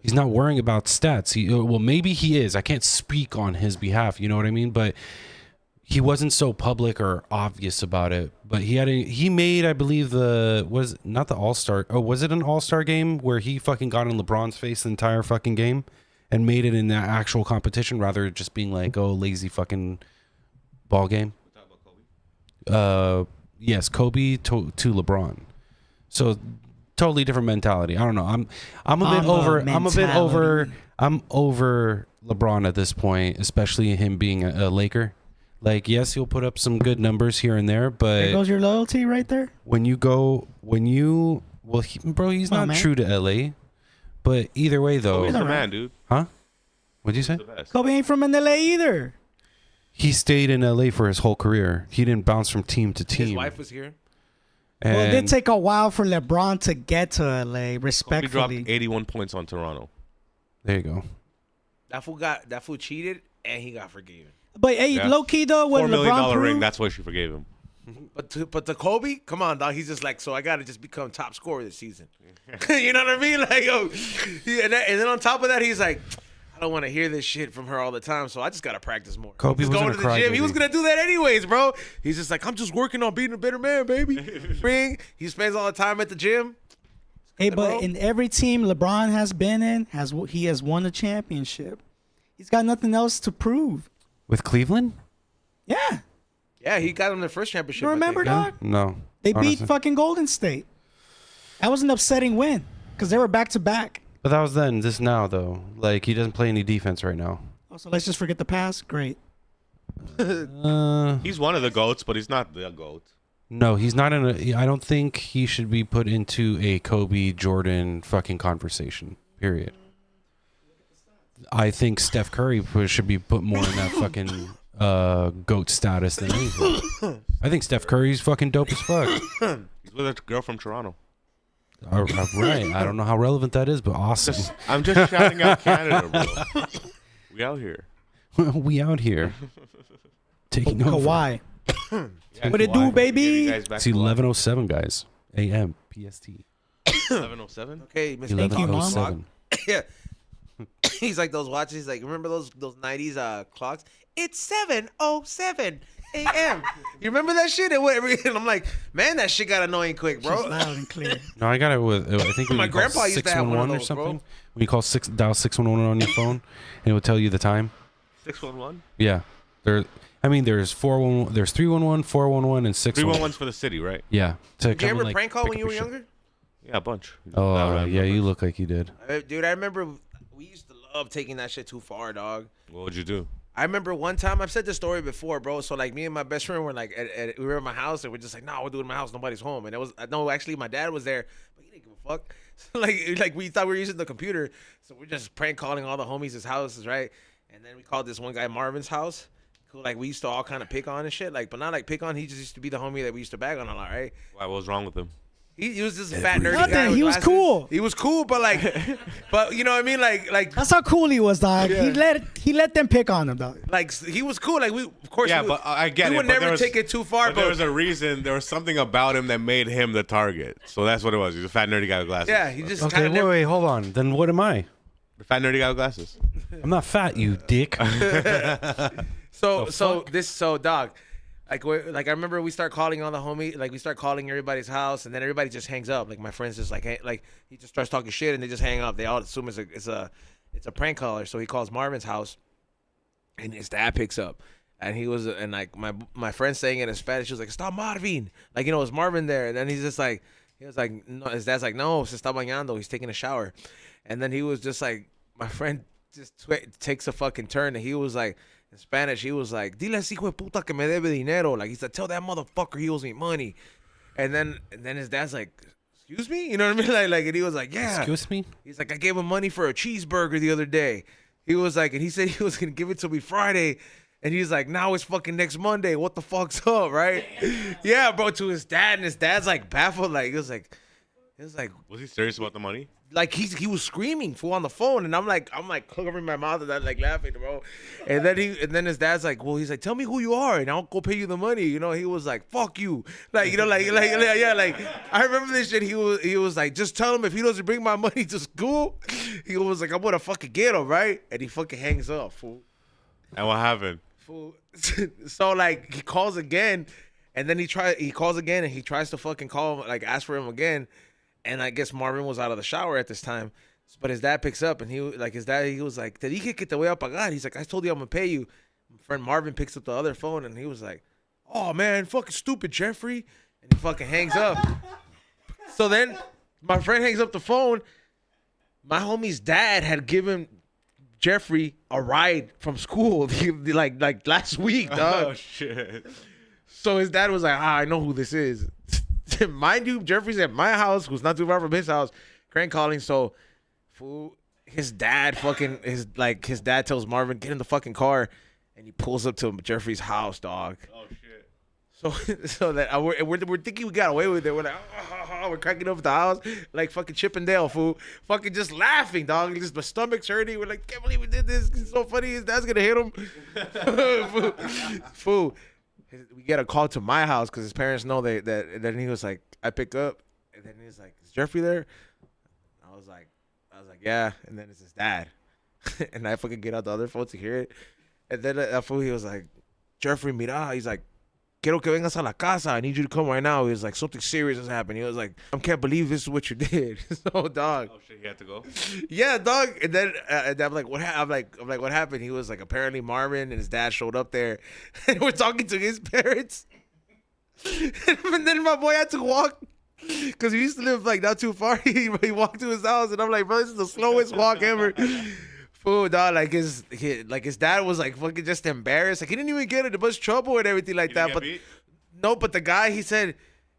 He's not worrying about stats. Well, maybe he is. I can't speak on his behalf. You know what I mean? But he wasn't so public or obvious about it. But he made, I believe, was not the All-Star. Oh, was it an All-Star game where he fucking got in LeBron's face the entire fucking game and made it in that actual competition rather than just being like, oh, lazy fucking ball game? Yes, Kobe to LeBron. So totally different mentality. I don't know. I'm a bit over. I'm over LeBron at this point, especially him being a Laker. Like, yes, he'll put up some good numbers here and there, but There goes your loyalty right there. He's not true to LA. But either way, though, Kobe's the man, dude. huh? What'd you say? The best. Kobe ain't from LA either. He stayed in LA for his whole career. He didn't bounce from team to team. His wife was here. Well, it did And- take a while for LeBron to get to LA, Kobe respectfully. dropped 81 points on Toronto. There you go. That fool cheated and he got forgiven. But hey, Yeah. low key though, what $4 million LeBron ring. proved, That's why she forgave him. But to Kobe, come on, dog. He's just like, so I got to just become top scorer this season. You know what I mean? Like, oh, and then on top of that, he's like, I don't want to hear this shit from her all the time, so I just got to practice more. Kobe He's wasn't going a to the gym. He crybaby. was going to do that anyways, bro. He's just like, I'm just working on being a better man, baby. He spends all the time at the gym. hey, bro. but in every team LeBron has been in, he has won a championship. He's got nothing else to prove. With Cleveland? Yeah, Yeah, he got him the first championship. you remember, I think. dog? No. They beat honestly. fucking Golden State. That was an upsetting win because they were back to back. But that was then. This now, though. Like, he doesn't play any defense right now. So let's just forget the past. Great. He's one of the GOATs, but he's not the GOAT. No, he's not in a... I don't think he should be put into a Kobe Jordan fucking conversation. Period. I think Steph Curry should be put more in that fucking GOAT status than anything. I think Steph Curry's fucking dope as fuck. He's with a girl from Toronto. Right. I don't know how relevant that is, but awesome. I'm just shouting out Canada, bro. We out here. We out here. Taking over. Kawhi. Yeah, What it do, Kawhi. baby? Get you guys back It's to life. 11:07, guys. AM, PST. 11:07. Okay, Mr. Thank you, Mom. 11:07. Yeah. He's like those watches. He's like, remember those 90s clocks? It's 7:07 a.m. You remember that shit? And I'm like, man, that shit got annoying quick, Bro. bro. Loud and clear. No, I got it with. I think when My you call grandpa used to have one of 611 or those, something. bro. When you call dial 611 on your phone, and it will tell you the time. 611. Yeah, there's 411, there's 311, 411, and 611. 311's for the city, right? Yeah. To Did you come and, ever like, prank call pick when up you were your shit. younger? Yeah, a bunch. Oh, I yeah, remember. you look like you did. Dude, I remember we used to love taking that shit too far, dog. What would you do? I remember one time, I've said this story before, bro. So like me and my best friend were like, we were at my house and we're just like, no, we'll do it in my house. Nobody's home. And it was, no, actually my dad was there, but he didn't give a fuck. So like we thought we were using the computer. So we're just prank calling all the homies' houses, right? And then we called this one guy Marvin's house, who like we used to all kind of pick on and shit. Like, but not like pick on. He just used to be the homie that we used to bag on a lot, right? Why? What was wrong with him? He was this fat nerdy Nothing, guy. With he was glasses. cool. He was cool, but like, but you know what I mean? Like That's how cool he was, dog. Yeah. He let them pick on him, dog. Like he was cool. Like we, of course, Yeah, we but I get we it. would but never there was- take it too far. But there was a reason. There was something about him that made him the target. So that's what it was. He's a fat nerdy guy with glasses. yeah, he just Okay, kind of wait, hold on. Then what am I? The fat nerdy guy with glasses. I'm not fat, you dick. So dog, like I remember we start calling all the homie, like we start calling everybody's house, and then everybody just hangs up. Like my friends just like he just starts talking shit, and they just hang up. They all assume it's a prank caller. So he calls Marvin's house, and his dad picks up, and he was and like my friend saying it in Spanish, he was like, "Stop Marvin," like it's Marvin there, and then he was like, no, his dad's like, "No, se está bañando, he's taking a shower," and then he was just like, my friend just takes a fucking turn, and he was like. In Spanish, he was like, "Dile ese hijo de puta que me debe dinero." Like he said, "Tell that motherfucker he owes me money." And then his dad's like, "Excuse me?" You know what I mean? Like, and he was like, "Yeah." Excuse me? He's like, "I gave him money for a cheeseburger the other day." He was like, and he said he was gonna give it to me Friday, and he's like, "Now it's fucking next Monday. What the fuck's up, right?" Yeah, bro. To his dad, and his dad's like baffled. Like he was like, was he serious about the money? like he was screaming fool on the phone, and I'm like covering my mouth and that, like laughing, bro. And then his dad's like, well, he's like, tell me who you are and I'll go pay you the money. You know, he was like, fuck you, like, you know, like yeah, like I remember this shit. He was like, just tell him if he doesn't bring my money to school, he was like, I'm gonna fucking get him, right? And he fucking hangs up, fool. And what happened? Fool. So like he calls again, and then he calls again, and he tries to fucking call him, like ask for him again. And I guess Marvin was out of the shower at this time. But his dad picks up, and he was like, "Te dije que te voy a pagar." He's like, "I told you I'm going to pay you." My friend Marvin picks up the other phone, and he was like, "Oh, man, fucking stupid, Jeffrey." And he fucking hangs up. So then my friend hangs up the phone. My homie's dad had given Jeffrey a ride from school like last week, dog. Oh, shit. So his dad was like, I know who this is. Mind you, Jeffrey's at my house, who's not too far from his house, crank calling. So, fool, his dad tells Marvin, get in the fucking car, and he pulls up to Jeffrey's house, dog. Oh shit. So that we're thinking we got away with it. We're like, we're cracking up at the house like fucking Chippendale, fool. Fucking just laughing, dog. Just my stomach's hurting. We're like, can't believe we did this. It's so funny. His dad's gonna hit him. Fool. We get a call to my house because his parents know that. Then he was like, I pick up, and then he's like, is Jeffrey there? I was like, yeah. And then it's his dad, and I fucking get out the other phone to hear it, and then that fool, he was like, Jeffrey, mira. He's like, quiero que vengas a la casa. I need you to come right now. He was like, something serious has happened. He was like, I can't believe this is what you did. So, dog. Oh shit, he had to go. Yeah, dog. And then I'm like, what? I'm like, what happened? He was like, apparently Marvin and his dad showed up there, and we're talking to his parents. And then my boy had to walk because he used to live like not too far. He walked to his house, and I'm like, bro, this is the slowest walk ever. Fool, dog. Like his dad was like fucking just embarrassed. Like he didn't even get into much trouble and everything like that. But beat? no, but the guy, he said.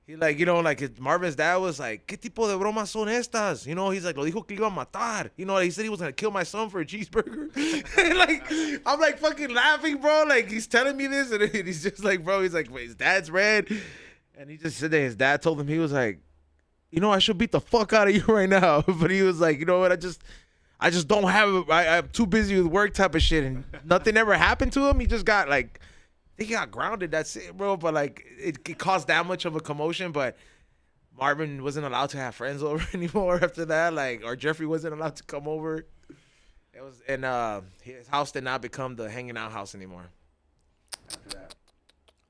He like, you know, like Marvin's dad was like, ¿Qué tipo de bromas son estas? You know, he's like, lo dijo que iba a matar. You know, he said he was going to kill my son for a cheeseburger. And like, I'm like fucking laughing, bro. Like, he's telling me this, and he's just like, bro, he's like, wait, his dad's red. And he just said that his dad told him, he was like, you know, I should beat the fuck out of you right now. But he was like, you know what, I just don't have, I'm too busy with work type of shit. And nothing ever happened to him. He just got like, he got grounded, that's it, bro. But like it caused that much of a commotion. But Marvin wasn't allowed to have friends over anymore after that. Like, or Jeffrey wasn't allowed to come over. It was, and his house did not become the hanging out house anymore. After that.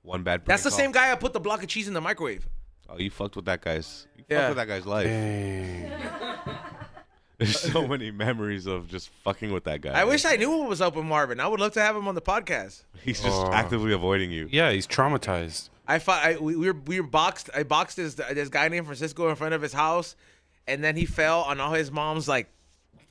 One bad. That's the call. same guy I put the block of cheese in the microwave. Oh, you fucked with that guy's. You Yeah. fucked with that guy's life. Dang. There's so many memories of just fucking with that guy. I wish I knew what was up with Marvin. I would love to have him on the podcast. He's just actively avoiding you. Yeah, he's traumatized. We were boxed. I boxed this guy named Francisco in front of his house, and then he fell on all his mom's like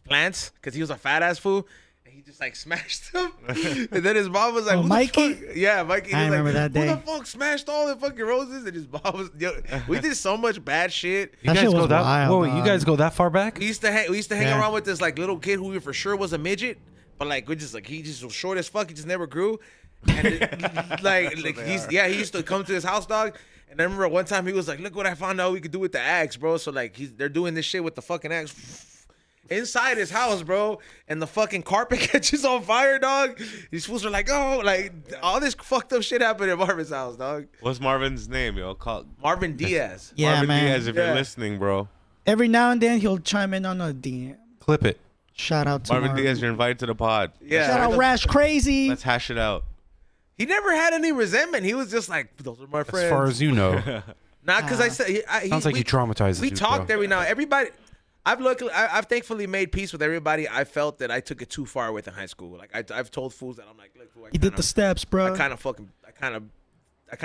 plants because he was a fat ass fool. And he just like smashed them. And then his mom was like, Oh, who Mikey? the fuck? Yeah, Mikey. I He was remember like, that day. Who the fuck smashed all the fucking roses? And his mom was, yo, we did so much bad shit. You That guys shit go was that wild, whoa, you dog. guys go that far back? We used to hang Yeah. around with this like little kid who we for sure was a midget, but like we just like he just was short as fuck. He just never grew, and he used to come to his house, dog. And I remember one time he was like, "Look what I found out we could do with the axe, bro." So like they're doing this shit with the fucking axe inside his house, bro, and the fucking carpet catches on fire, dog. These fools are like, "Oh, like all this fucked up shit happened at Marvin's house, dog." What's Marvin's name, yo? Call Marvin Diaz. Yeah, Marvin man. Diaz, if Yeah. you're listening, bro. Every now and then he'll chime in on a DM. Clip it. Shout out to Marvin Diaz, you're invited to the pod. Yeah. Shout out Rash Crazy. Let's hash it out. He never had any resentment. He was just like, those are my friends. As far as you know. Not because I said. Sounds like you traumatized. We the dude, talked bro. every now. Everybody. I've thankfully made peace with everybody. I felt that I took it too far with in high school. Like I've told fools that I'm like, look, fool, You did the steps, bro. I kind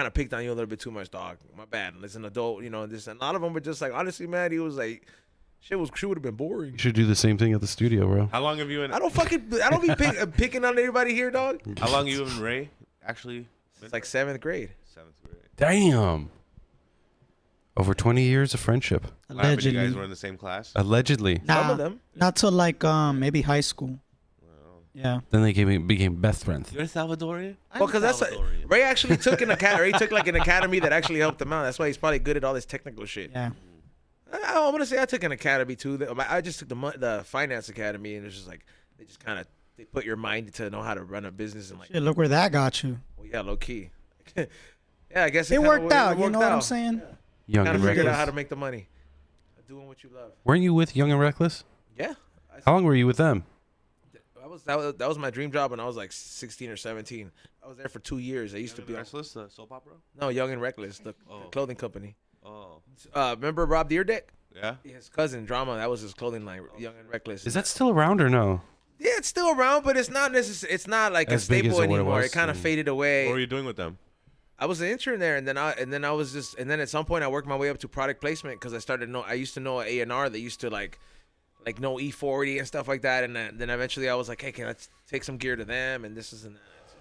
of picked on you a little bit too much, dog. My bad. As an adult, this. And a lot of them were just like, honestly, man, he was like, she would have been boring. You should do the same thing at the studio, bro. How long have you and I don't be picking on everybody here, dog. how long you and Ray actually? It's like 7th grade. 7th grade. Damn. Over 20 years of friendship. What happened? You Allegedly. guys were in the same class. Allegedly. Some of them. Not till like maybe high school. Yeah. Then they became best friends. You're Salvadorian. Well, because that's Ray actually took an academy. Ray took like an academy that actually helped him out. That's why he's probably good at all this technical shit. Yeah. I'm gonna say I took an academy too. I just took the finance academy, and it's just like they just kind of they put your mind to know how to run a business and like. Shit, look where that got you. Well, yeah, low key. Yeah, I guess It worked out. You know what I'm out. saying? Young Kind and of figured out reckless. how to make the money. Doing what you love. Weren't you with Young and Reckless? Yeah. How long were you with them? That was my dream job when I was like 16 or 17. I was there for 2 years. I used to be Restless, the soap opera. no Young and Reckless, the clothing company. Oh. Remember Rob Deerdeck? Yeah. His cousin Drama. That was his clothing line. Young and Reckless. Is that still around or no? Yeah, it's still around, but it's not necessarily. It's not like As a big as staple what it anymore. was, It kind of and- faded away. What were you doing with them? I was an intern there, and then at some point I worked my way up to product placement because I used to know A&R that used to like know E40 and stuff like that, and then eventually I was like, hey, can I take some gear to them and this and that. So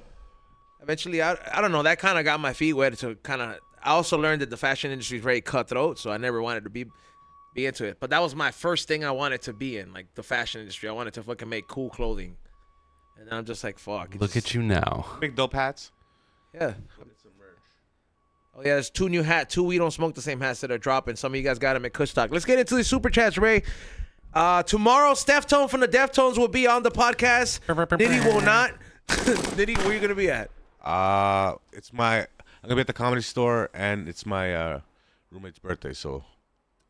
eventually, I don't know, that kind of got my feet wet to kind of. I also learned that the fashion industry is very cutthroat, so I never wanted to be into it. But that was my first thing I wanted to be in, like the fashion industry. I wanted to fucking make cool clothing, and I'm just like, fuck. Look at you now. Big dope hats. Yeah. Oh yeah, there's two We Don't Smoke the Same hats that are dropping. Some of you guys got them at Kush Talk. Let's get into the super chats, Ray. Tomorrow, Steph Tone from the Deftones will be on the podcast. Nitty will not. Nitty, where you gonna be at? I'm gonna be at the Comedy Store, and it's my roommate's birthday. So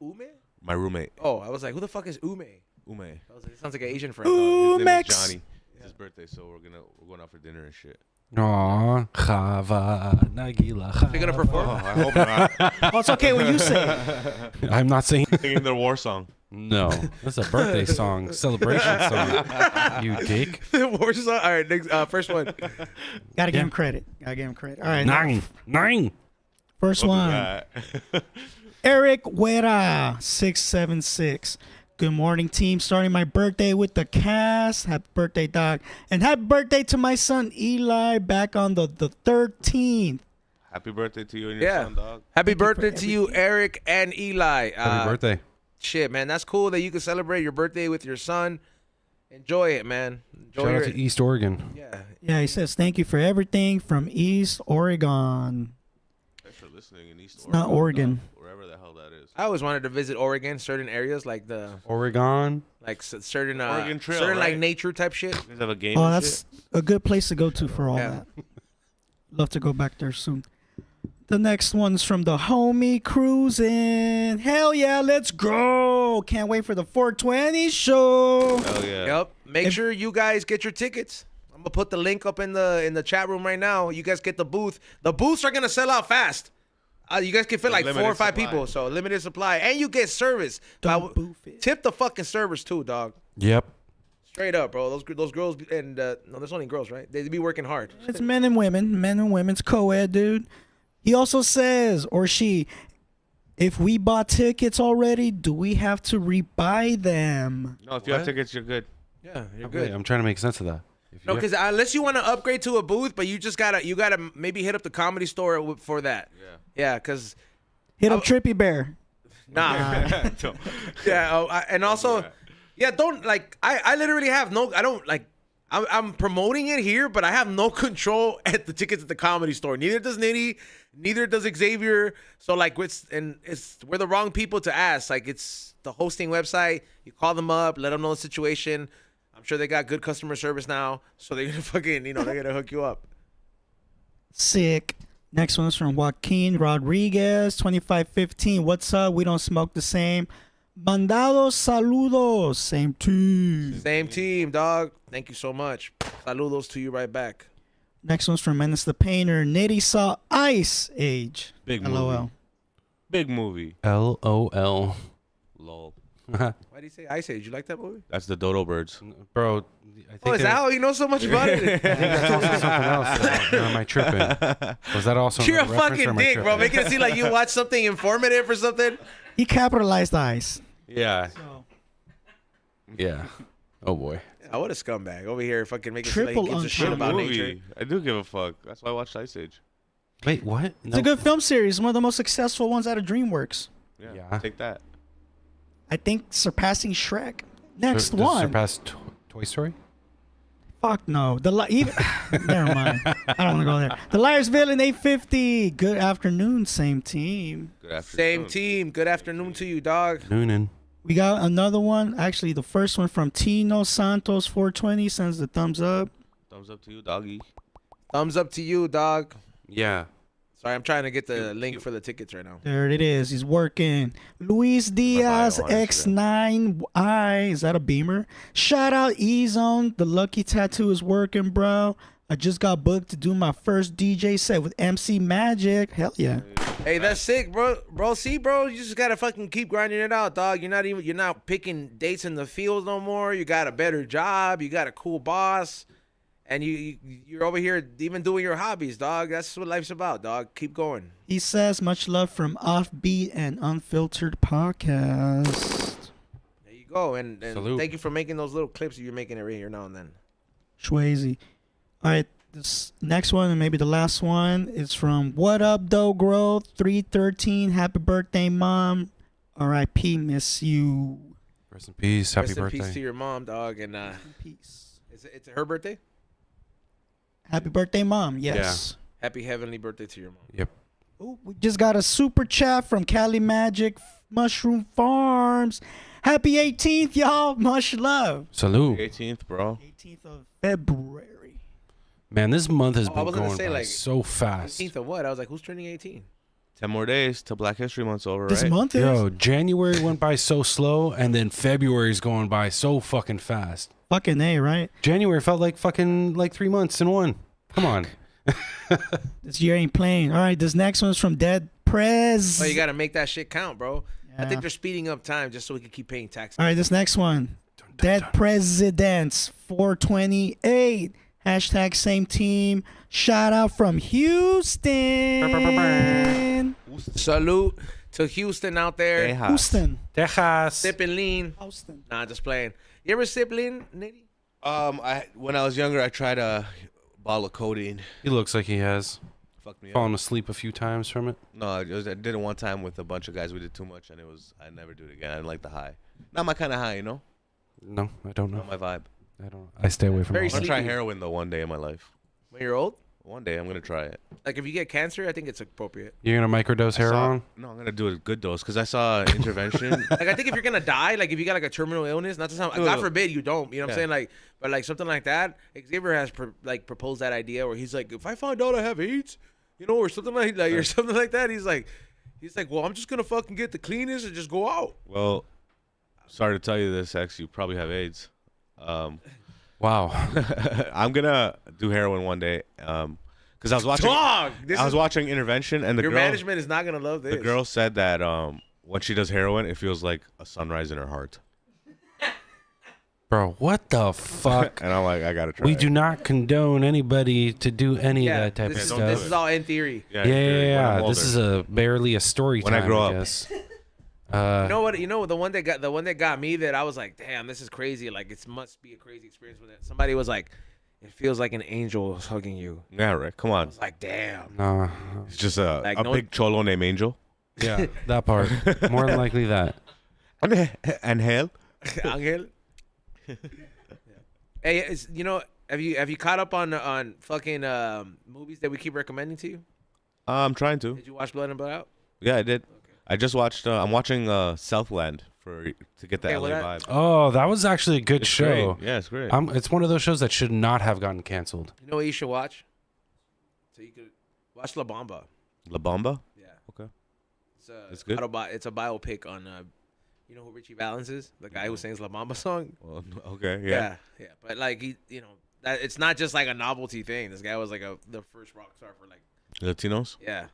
Ume? my roommate Oh, I was like, who the fuck is Ume? Ume. I was like, it sounds like an Asian friend. Ooh. His name is Umex. Johnny. It's his birthday, so we're going out for dinner and shit. Aw, Chava, Nagila. You're gonna Oh, perform? I hope not. Oh, it's okay when you say it. I'm not saying Singing their war song. no. That's a birthday song, celebration song. You dick. War song? All right, next, first one. Gotta give him credit. All right. Nine. First one. Eric Huera 676. Good morning, team. Starting my birthday with the cast. Happy birthday, dog. And happy birthday to my son Eli back on the 13th. Happy birthday to you and your Yeah. son, dog. Happy birthday to you, Eric and Eli. Happy birthday. Shit, man, that's cool that you can celebrate your birthday with your son. Enjoy it, man. Enjoy Shout out your, to East Oregon. yeah. Yeah, he says thank you for everything from East Oregon. Thanks for listening in East Not Oregon. wherever the hell that is. I always wanted to visit Oregon, certain areas like Oregon. certain Oregon Trail, certain like right? nature type shit. You guys have a game. Oh, and that's a good place to go to for all Yeah. that. Love to go back there soon. The next one's from the homie cruising. Hell yeah, let's go! Can't wait for the 420 show. shit? Hell yeah. Yep. Make sure you guys get your tickets. I'm gonna put the link up in the chat room right now. You guys get the booth. The booths are gonna sell out fast. You guys can fit like 4 Limited or 5 supply. people, so limited supply, and you get service. Don't booth it. Tip the fucking servers too, dog. Yep. Straight up, bro. Those girls and no, there's only girls, right? They be working hard. It's men and women. Men and women's co-ed, dude. He also says, or she, if we bought tickets already, do we have to rebuy them? No, if you have What? tickets, you're good. Yeah, you're Wait, good. I'm trying to make sense of that. If No, you- because unless you want to upgrade to a booth, but you gotta maybe hit up the Comedy Store for that. Yeah, because Hit up Trippy Bear. nah. Yeah, and also, yeah, don't like. I literally have no. I don't like. I'm promoting it here, but I have no control at the tickets at the Comedy Store. Neither does Nitty, neither does Xavier. So like, we're the wrong people to ask. Like, it's the hosting website. You call them up, let them know the situation. I'm sure they got good customer service now, so they're gonna fucking, they're gonna hook you up. Sick. Next one's from Joaquin Rodriguez, 2515. What's up? We don't smoke the same. Mandados saludos. Same team. Same team, dog. Thank you so much. Saludos to you right back. Next one's from Menace the Painter. Nitty Sak Ice Age. Big LOL. movie. Big movie. LOL. Lol. Why do you say Ice Age? You like that movie? That's the dodo birds. Bro, I think Oh, is that how you know so much about it? something else. Or am I tripping? Was that also? You're a another reference, or fucking am I dick, bro. tripping? Making it seem like you watch something informative or something. He capitalized ice. Yeah. So, Yeah. Oh boy. Yeah, what a scumbag over here, fucking making it seem like Triple he gives a shit uncut. about movie. nature. I do give a fuck. That's why I watched Ice Age. Wait, what? it's a good film series. One of the most successful ones out of DreamWorks. Yeah. Take that. I think surpassing Shrek. Next Does one. surpass Toy Story? Fuck no. Even never mind. I don't want to go there. The Liars Villain 850. Good afternoon, same team. Good afternoon. Same team. Good afternoon to you, dog. Noonan. We got another one. Actually, the first one from Tino Santos 420 sends the thumbs up. Thumbs up to you, doggy. Thumbs up to you, dog. Yeah. Sorry, I'm trying to get the link for the tickets right now. There it is. He's working. Luis Diaz bio on X9I. Is that a Beamer? Shout out E-Zone. The Lucky Tattoo is working, bro. I just got booked to do my first DJ set with MC Magic. Hell yeah. Hey, that's sick, bro. Bro, see, bro, you just gotta fucking keep grinding it out, dog. You're not picking dates in the field no more. You got a better job. You got a cool boss, and you're over here even doing your hobbies, dog. That's what life's about, dog. Keep going. He says, much love from Offbeat and Unfiltered Podcast. There you go, and Salute. thank you for making those little clips. You're making it right here now and then. Schwazy. All right, this next one and maybe the last one is from What Up Doe Growth 313. Happy birthday, mom. R.I.P. Miss you. Rest in peace. Happy Rest in birthday. peace to your mom, dog. And Peace. it's her birthday. Happy birthday, mom. Yes. Happy heavenly birthday to your mom. Yep. Ooh, we just got a super chat from Cali Magic Mushroom Farms. Happy 18th, y'all. Much love. Salute. 18th, bro. 18th of February. Man, this month has I been was gonna going say, by like, so fast. 18th of what? I was like, who's turning 18? 10 more days till Black History Month's over, This right? month is. Yo, January went by so slow, and then February's going by so fucking fast. Fucking A, right? January felt like fucking like 3 months in one. Come on. This year ain't playing. All right, this next one's from Dead Prez. Oh, you gotta make that shit count, bro. I Yeah. think they're speeding up time just so we can keep paying taxes. All right, this next one. Dead Presidents 428. Hashtag same team. Shout out from Houston. Salute to Houston out there. Tejas. Houston. Texas. Sipping lean. Houston. Nah, just playing. You ever sip lean, Nitty? When I was younger, I tried a bottle of codeine. He looks like he has Fucked me up. fallen asleep a few times from it. No, I did it one time with a bunch of guys. We did too much, and I'd never do it again. I didn't like the high. Not my kind of high, you know? No, I don't know. Not my vibe. I don't. I stay away from Very all I'm that. gonna try Sleepy. heroin, though, one day in my life. When you're old? One day, I'm gonna try it. Like, if you get cancer, I think it's appropriate. You're gonna microdose heroin? No, I'm gonna do a good dose, because I saw an intervention. Like, I think if you're gonna die, like, if you got, like, a terminal illness, not to sound, God forbid you don't, you know what I'm saying? Like, but, like, something like that, Xavier has, proposed that idea where he's like, if I find out I have AIDS, you know, or something like or something like that, he's like, well, I'm just gonna fucking get the cleanest and just go out. Well, sorry to tell you this, X. You probably have AIDS. Wow. I'm gonna do heroin one day. Because I was watching. Dog! I was watching Intervention, and the Your girl, management is not gonna love this. the girl said that when she does heroin, it feels like a sunrise in her heart. Bro, what the fuck? And I'm like, I gotta try. We it. do not condone anybody to do any of that type of this, stuff. this is all in theory. Yeah, yeah. when I'm This is older. barely a story When time, I grow up. guess. You know what? You know the one that got me that I was like, damn, this is crazy. Like, it must be a crazy experience with it. Somebody was like, it feels like an angel is hugging you. Yeah, right. Come I on. was like, damn. No. It's just a Like, big cholo named Angel. Yeah, that part. More than likely that. And hell. Angel. Hey, have you caught up on fucking movies that we keep recommending to you? I'm trying to. Did you watch Blood and Blood Out? Yeah, I did. I just watched. I'm watching Southland to get the Okay, LA well, vibe. Oh, that was actually a good It's show. great. Yeah, it's great. It's one of those shows that should not have gotten canceled. You know what you should watch? So you could watch La Bamba. La Bamba. Yeah. Okay. It's good? It's a biopic on you know who Richie Valens is? The guy who sings La Bamba song? Well, okay. Yeah. Yeah. But like he, that it's not just like a novelty thing. This guy was like the first rock star for like Latinos. yeah.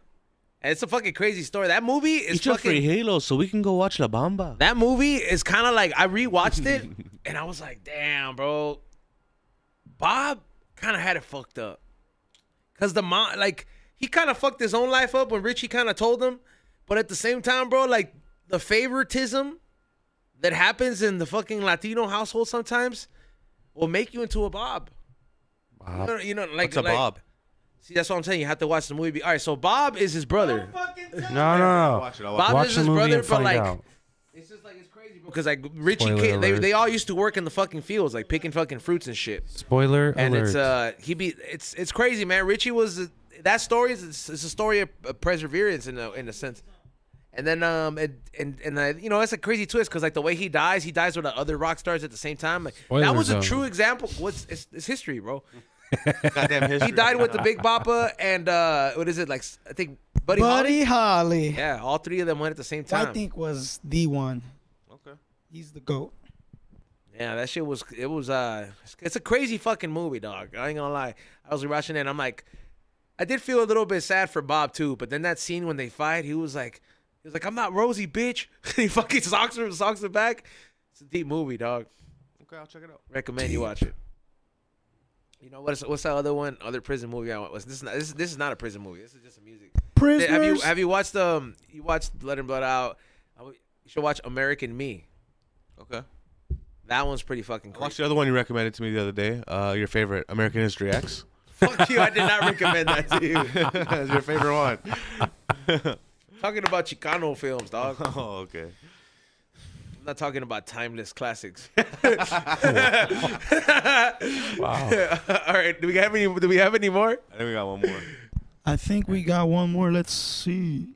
And it's a fucking crazy story. That movie is It's free fucking. Halo, so we can go watch La Bamba. That movie is kind of like I rewatched it and I was like, damn, bro. Bob kind of had it fucked up. Cause the mom, like, he kind of fucked his own life up when Richie kind of told him, but at the same time, bro, like the favoritism that happens in the fucking Latino household sometimes will make you into a Bob. You know, like What's a Bob? See, that's what I'm saying. You have to watch the movie. All right, so Bob is his brother. No. Watch it. I'll Bob Watch is the his movie brother, and but find like, out. it's just like it's crazy because like Richie, Spoiler alert. they all used to work in the fucking fields, like picking fucking fruits and shit. Spoiler And alert. it's crazy, man. Richie was that story is it's a story of perseverance in a sense. And then you know, it's a crazy twist because like the way he dies with the other rock stars at the same time. Like that was a Spoilers, true example. It's history, bro. Goddamn history. He died with the Big Boppa and what is it like? I think Buddy Buddy Holly. Holly. Yeah, all three of them went at the same I time. think was the one. Okay. He's the GOAT. Yeah, that shit was it's a crazy fucking movie, dog. I ain't gonna lie. I was watching it and I'm like, I did feel a little bit sad for Bob too, but then that scene when they fight, he was like, I'm not Rosie, bitch. He fucking socks her back. It's a deep movie, dog. Okay, I'll check it out. Recommend you watch it. You know what's that other prison movie I watched? This is not a prison movie. This is just a music. Prisoners. Have you watched you watched Blood and Blood Out? You should watch American Me. Okay. That one's pretty fucking I cool. watched the other one you recommended to me the other day. Your favorite, American History X. Fuck you! I did not recommend that to you. That's your favorite one. Talking about Chicano films, dog. I'm Oh, okay. not talking about timeless classics. Wow. All right. Do we have any more? I think we got one more. I think we got one more. Let's see.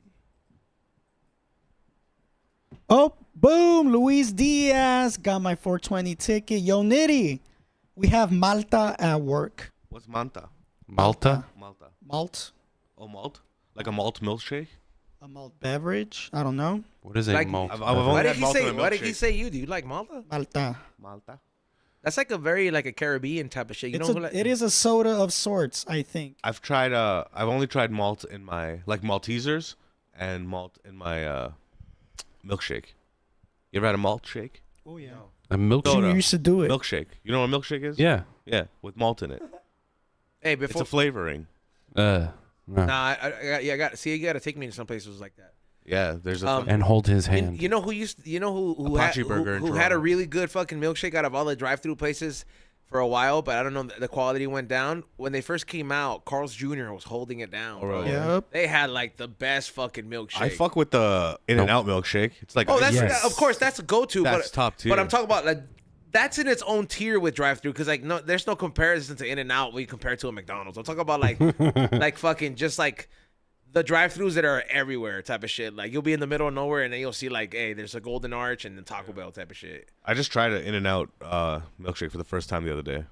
Oh, boom. Luis Diaz got my 420 ticket. Yo, Nitty. We have Malta at work. What's Manta? Malta? Malta. Malt. Oh, malt? Like a malt milkshake? A malt beverage. I don't know. What is a Like- malt? I've only Why did had he Malta say? in a Why did he milkshake. say you? Do you like Malta? Malta. Malta? That's like a very like a Caribbean type of shit. You It's know who like? it is a soda of sorts, I think. I've only tried malt in my, like Maltesers and malt in my milkshake. You ever had a malt shake? Oh, yeah. A milk? Soda. You used to do it. Milkshake. You know what a milkshake is? Yeah. Yeah, with malt in it. Hey, It's before a flavoring. No. nah, I got see. You got to take me to some places like that. Yeah, there's a Um, And hold his hand. You know who who Apache Burger in who had a Toronto. really good fucking milkshake out of all the drive-through places for a while, but I don't know, the quality went down when they first came out. Carl's Jr. was holding it down. Oh, Bro. really? Yep. They had like the best fucking milkshake. I fuck with the In-N-Out milkshake. It's like Oh, that's Yes. of course that's a go-to. That's but, top tier. But I'm talking about like that's in its own tier with drive-through because like no, there's no comparison to In-N-Out when you compare it to a McDonald's. I'm talking about like like fucking just like the drive-throughs that are everywhere type of shit. Like you'll be in the middle of nowhere and then you'll see like, hey, there's a Golden Arch and then Taco Bell type of shit. I just tried an In-N-Out milkshake for the first time the other day.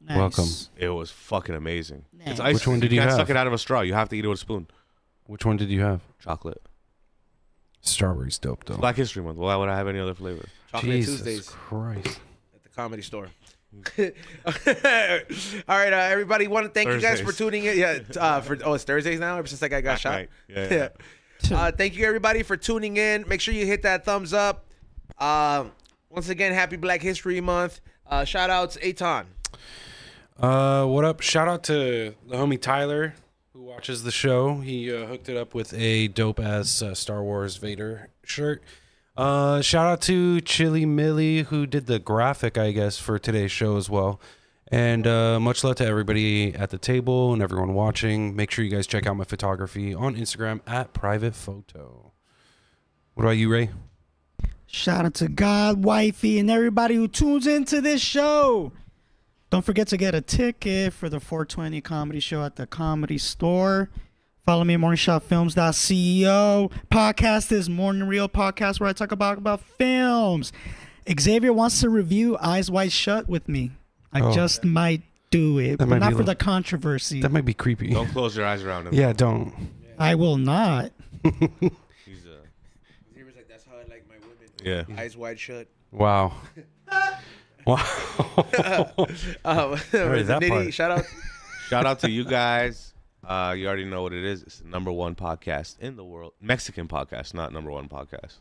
Nice. Welcome. It was fucking amazing. Nice. It's ice. Which one did you can't have? suck it out of a straw. You have to eat it with a spoon. Which one did you have? Chocolate. Strawberry's dope though. Black History Month. Why would I have any other flavor? Chocolate Jesus Tuesdays Christ. at the Comedy Store. All right, everybody. Want to thank you guys for Thursdays. tuning in. Yeah, it's Thursdays now. Ever since that guy got shot. Right. Yeah. Thank you everybody for tuning in. Make sure you hit that thumbs up. Once again, happy Black History Month. Shout outs, Eitan. What up? Shout out to the homie Tyler who watches the show. He hooked it up with a dope ass Star Wars Vader shirt. Shout out to Chili Millie who did the graphic, I guess, for today's show as well. And much love to everybody at the table and everyone watching. Make sure you guys check out my photography on Instagram at Private Photo. What about you, Ray? Shout out to God, Wifey, and everybody who tunes into this show. Don't forget to get a ticket for the 420 comedy show at the Comedy Store. Follow me at morningshotfilms.ceo. Podcast is Morning Real Podcast where I talk about films. Xavier wants to review Eyes Wide Shut with me. I just might do it, That but might not be for a the controversy. That might be creepy. Don't close your eyes around him. Yeah, don't. I will not. He's He was like, "That's how I like my women." yeah. Eyes wide shut. Wow. Wow. Nitty, that part. Shout out to you guys. You already know what it is. It's the #1 podcast in the world. Mexican podcast, not #1 podcast.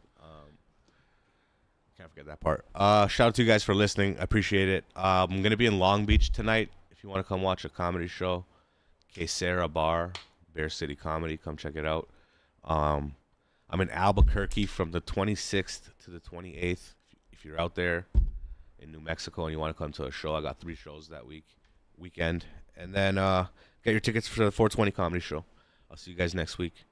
Can't forget that part. Shout out to you guys for listening. I appreciate it. I'm going to be in Long Beach tonight. If you want to come watch a comedy show, Quesera Bar, Bear City Comedy. Come check it out. I'm in Albuquerque from the 26th to the 28th. If you're out there in New Mexico and you want to come to a show, I got 3 shows that weekend. And then get your tickets for the 420 comedy show. I'll see you guys next week.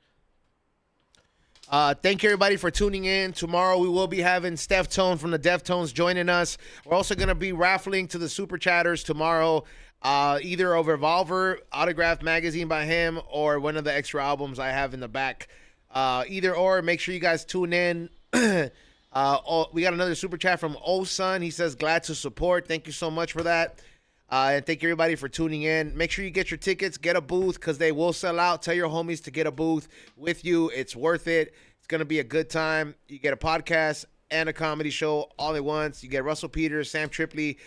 Thank you, everybody, for tuning in. Tomorrow, we will be having Steph Tone from the Deftones joining us. We're also going to be raffling to the Super Chatters tomorrow, either a Revolver autographed magazine by him or one of the extra albums I have in the back. Either or, make sure you guys tune in. We got another Super Chat from O-Sun. He says, glad to support. Thank you so much for that. And thank you, everybody, for tuning in. Make sure you get your tickets, get a booth, because they will sell out. Tell your homies to get a booth with you. It's worth it. It's going to be a good time. You get a podcast and a comedy show all at once. You get Russell Peters, Sam Tripoli,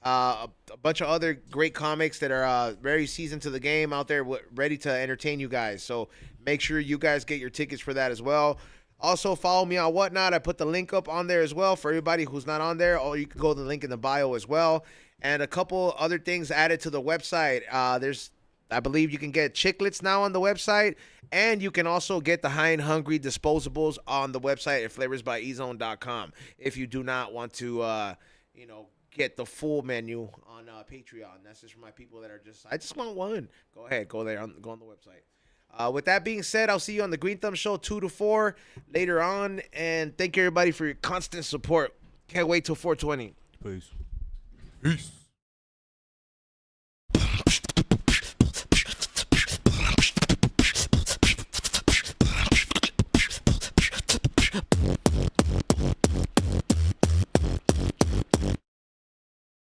a bunch of other great comics that are very seasoned to the game out there, ready to entertain you guys. So make sure you guys get your tickets for that as well. Also, follow me on Whatnot. I put the link up on there as well for everybody who's not on there, or you can go to the link in the bio as well. And a couple other things added to the website. I believe you can get chiclets now on the website, and you can also get the High and Hungry disposables on the website at flavorsbyezone.com if you do not want to, get the full menu on Patreon. That's just for my people that are I just want one. Go ahead, go there, go on the website. With that being said, I'll see you on the Green Thumb Show 2 to 4 later on, and thank you, everybody, for your constant support. Can't wait till 420. Peace. Peace.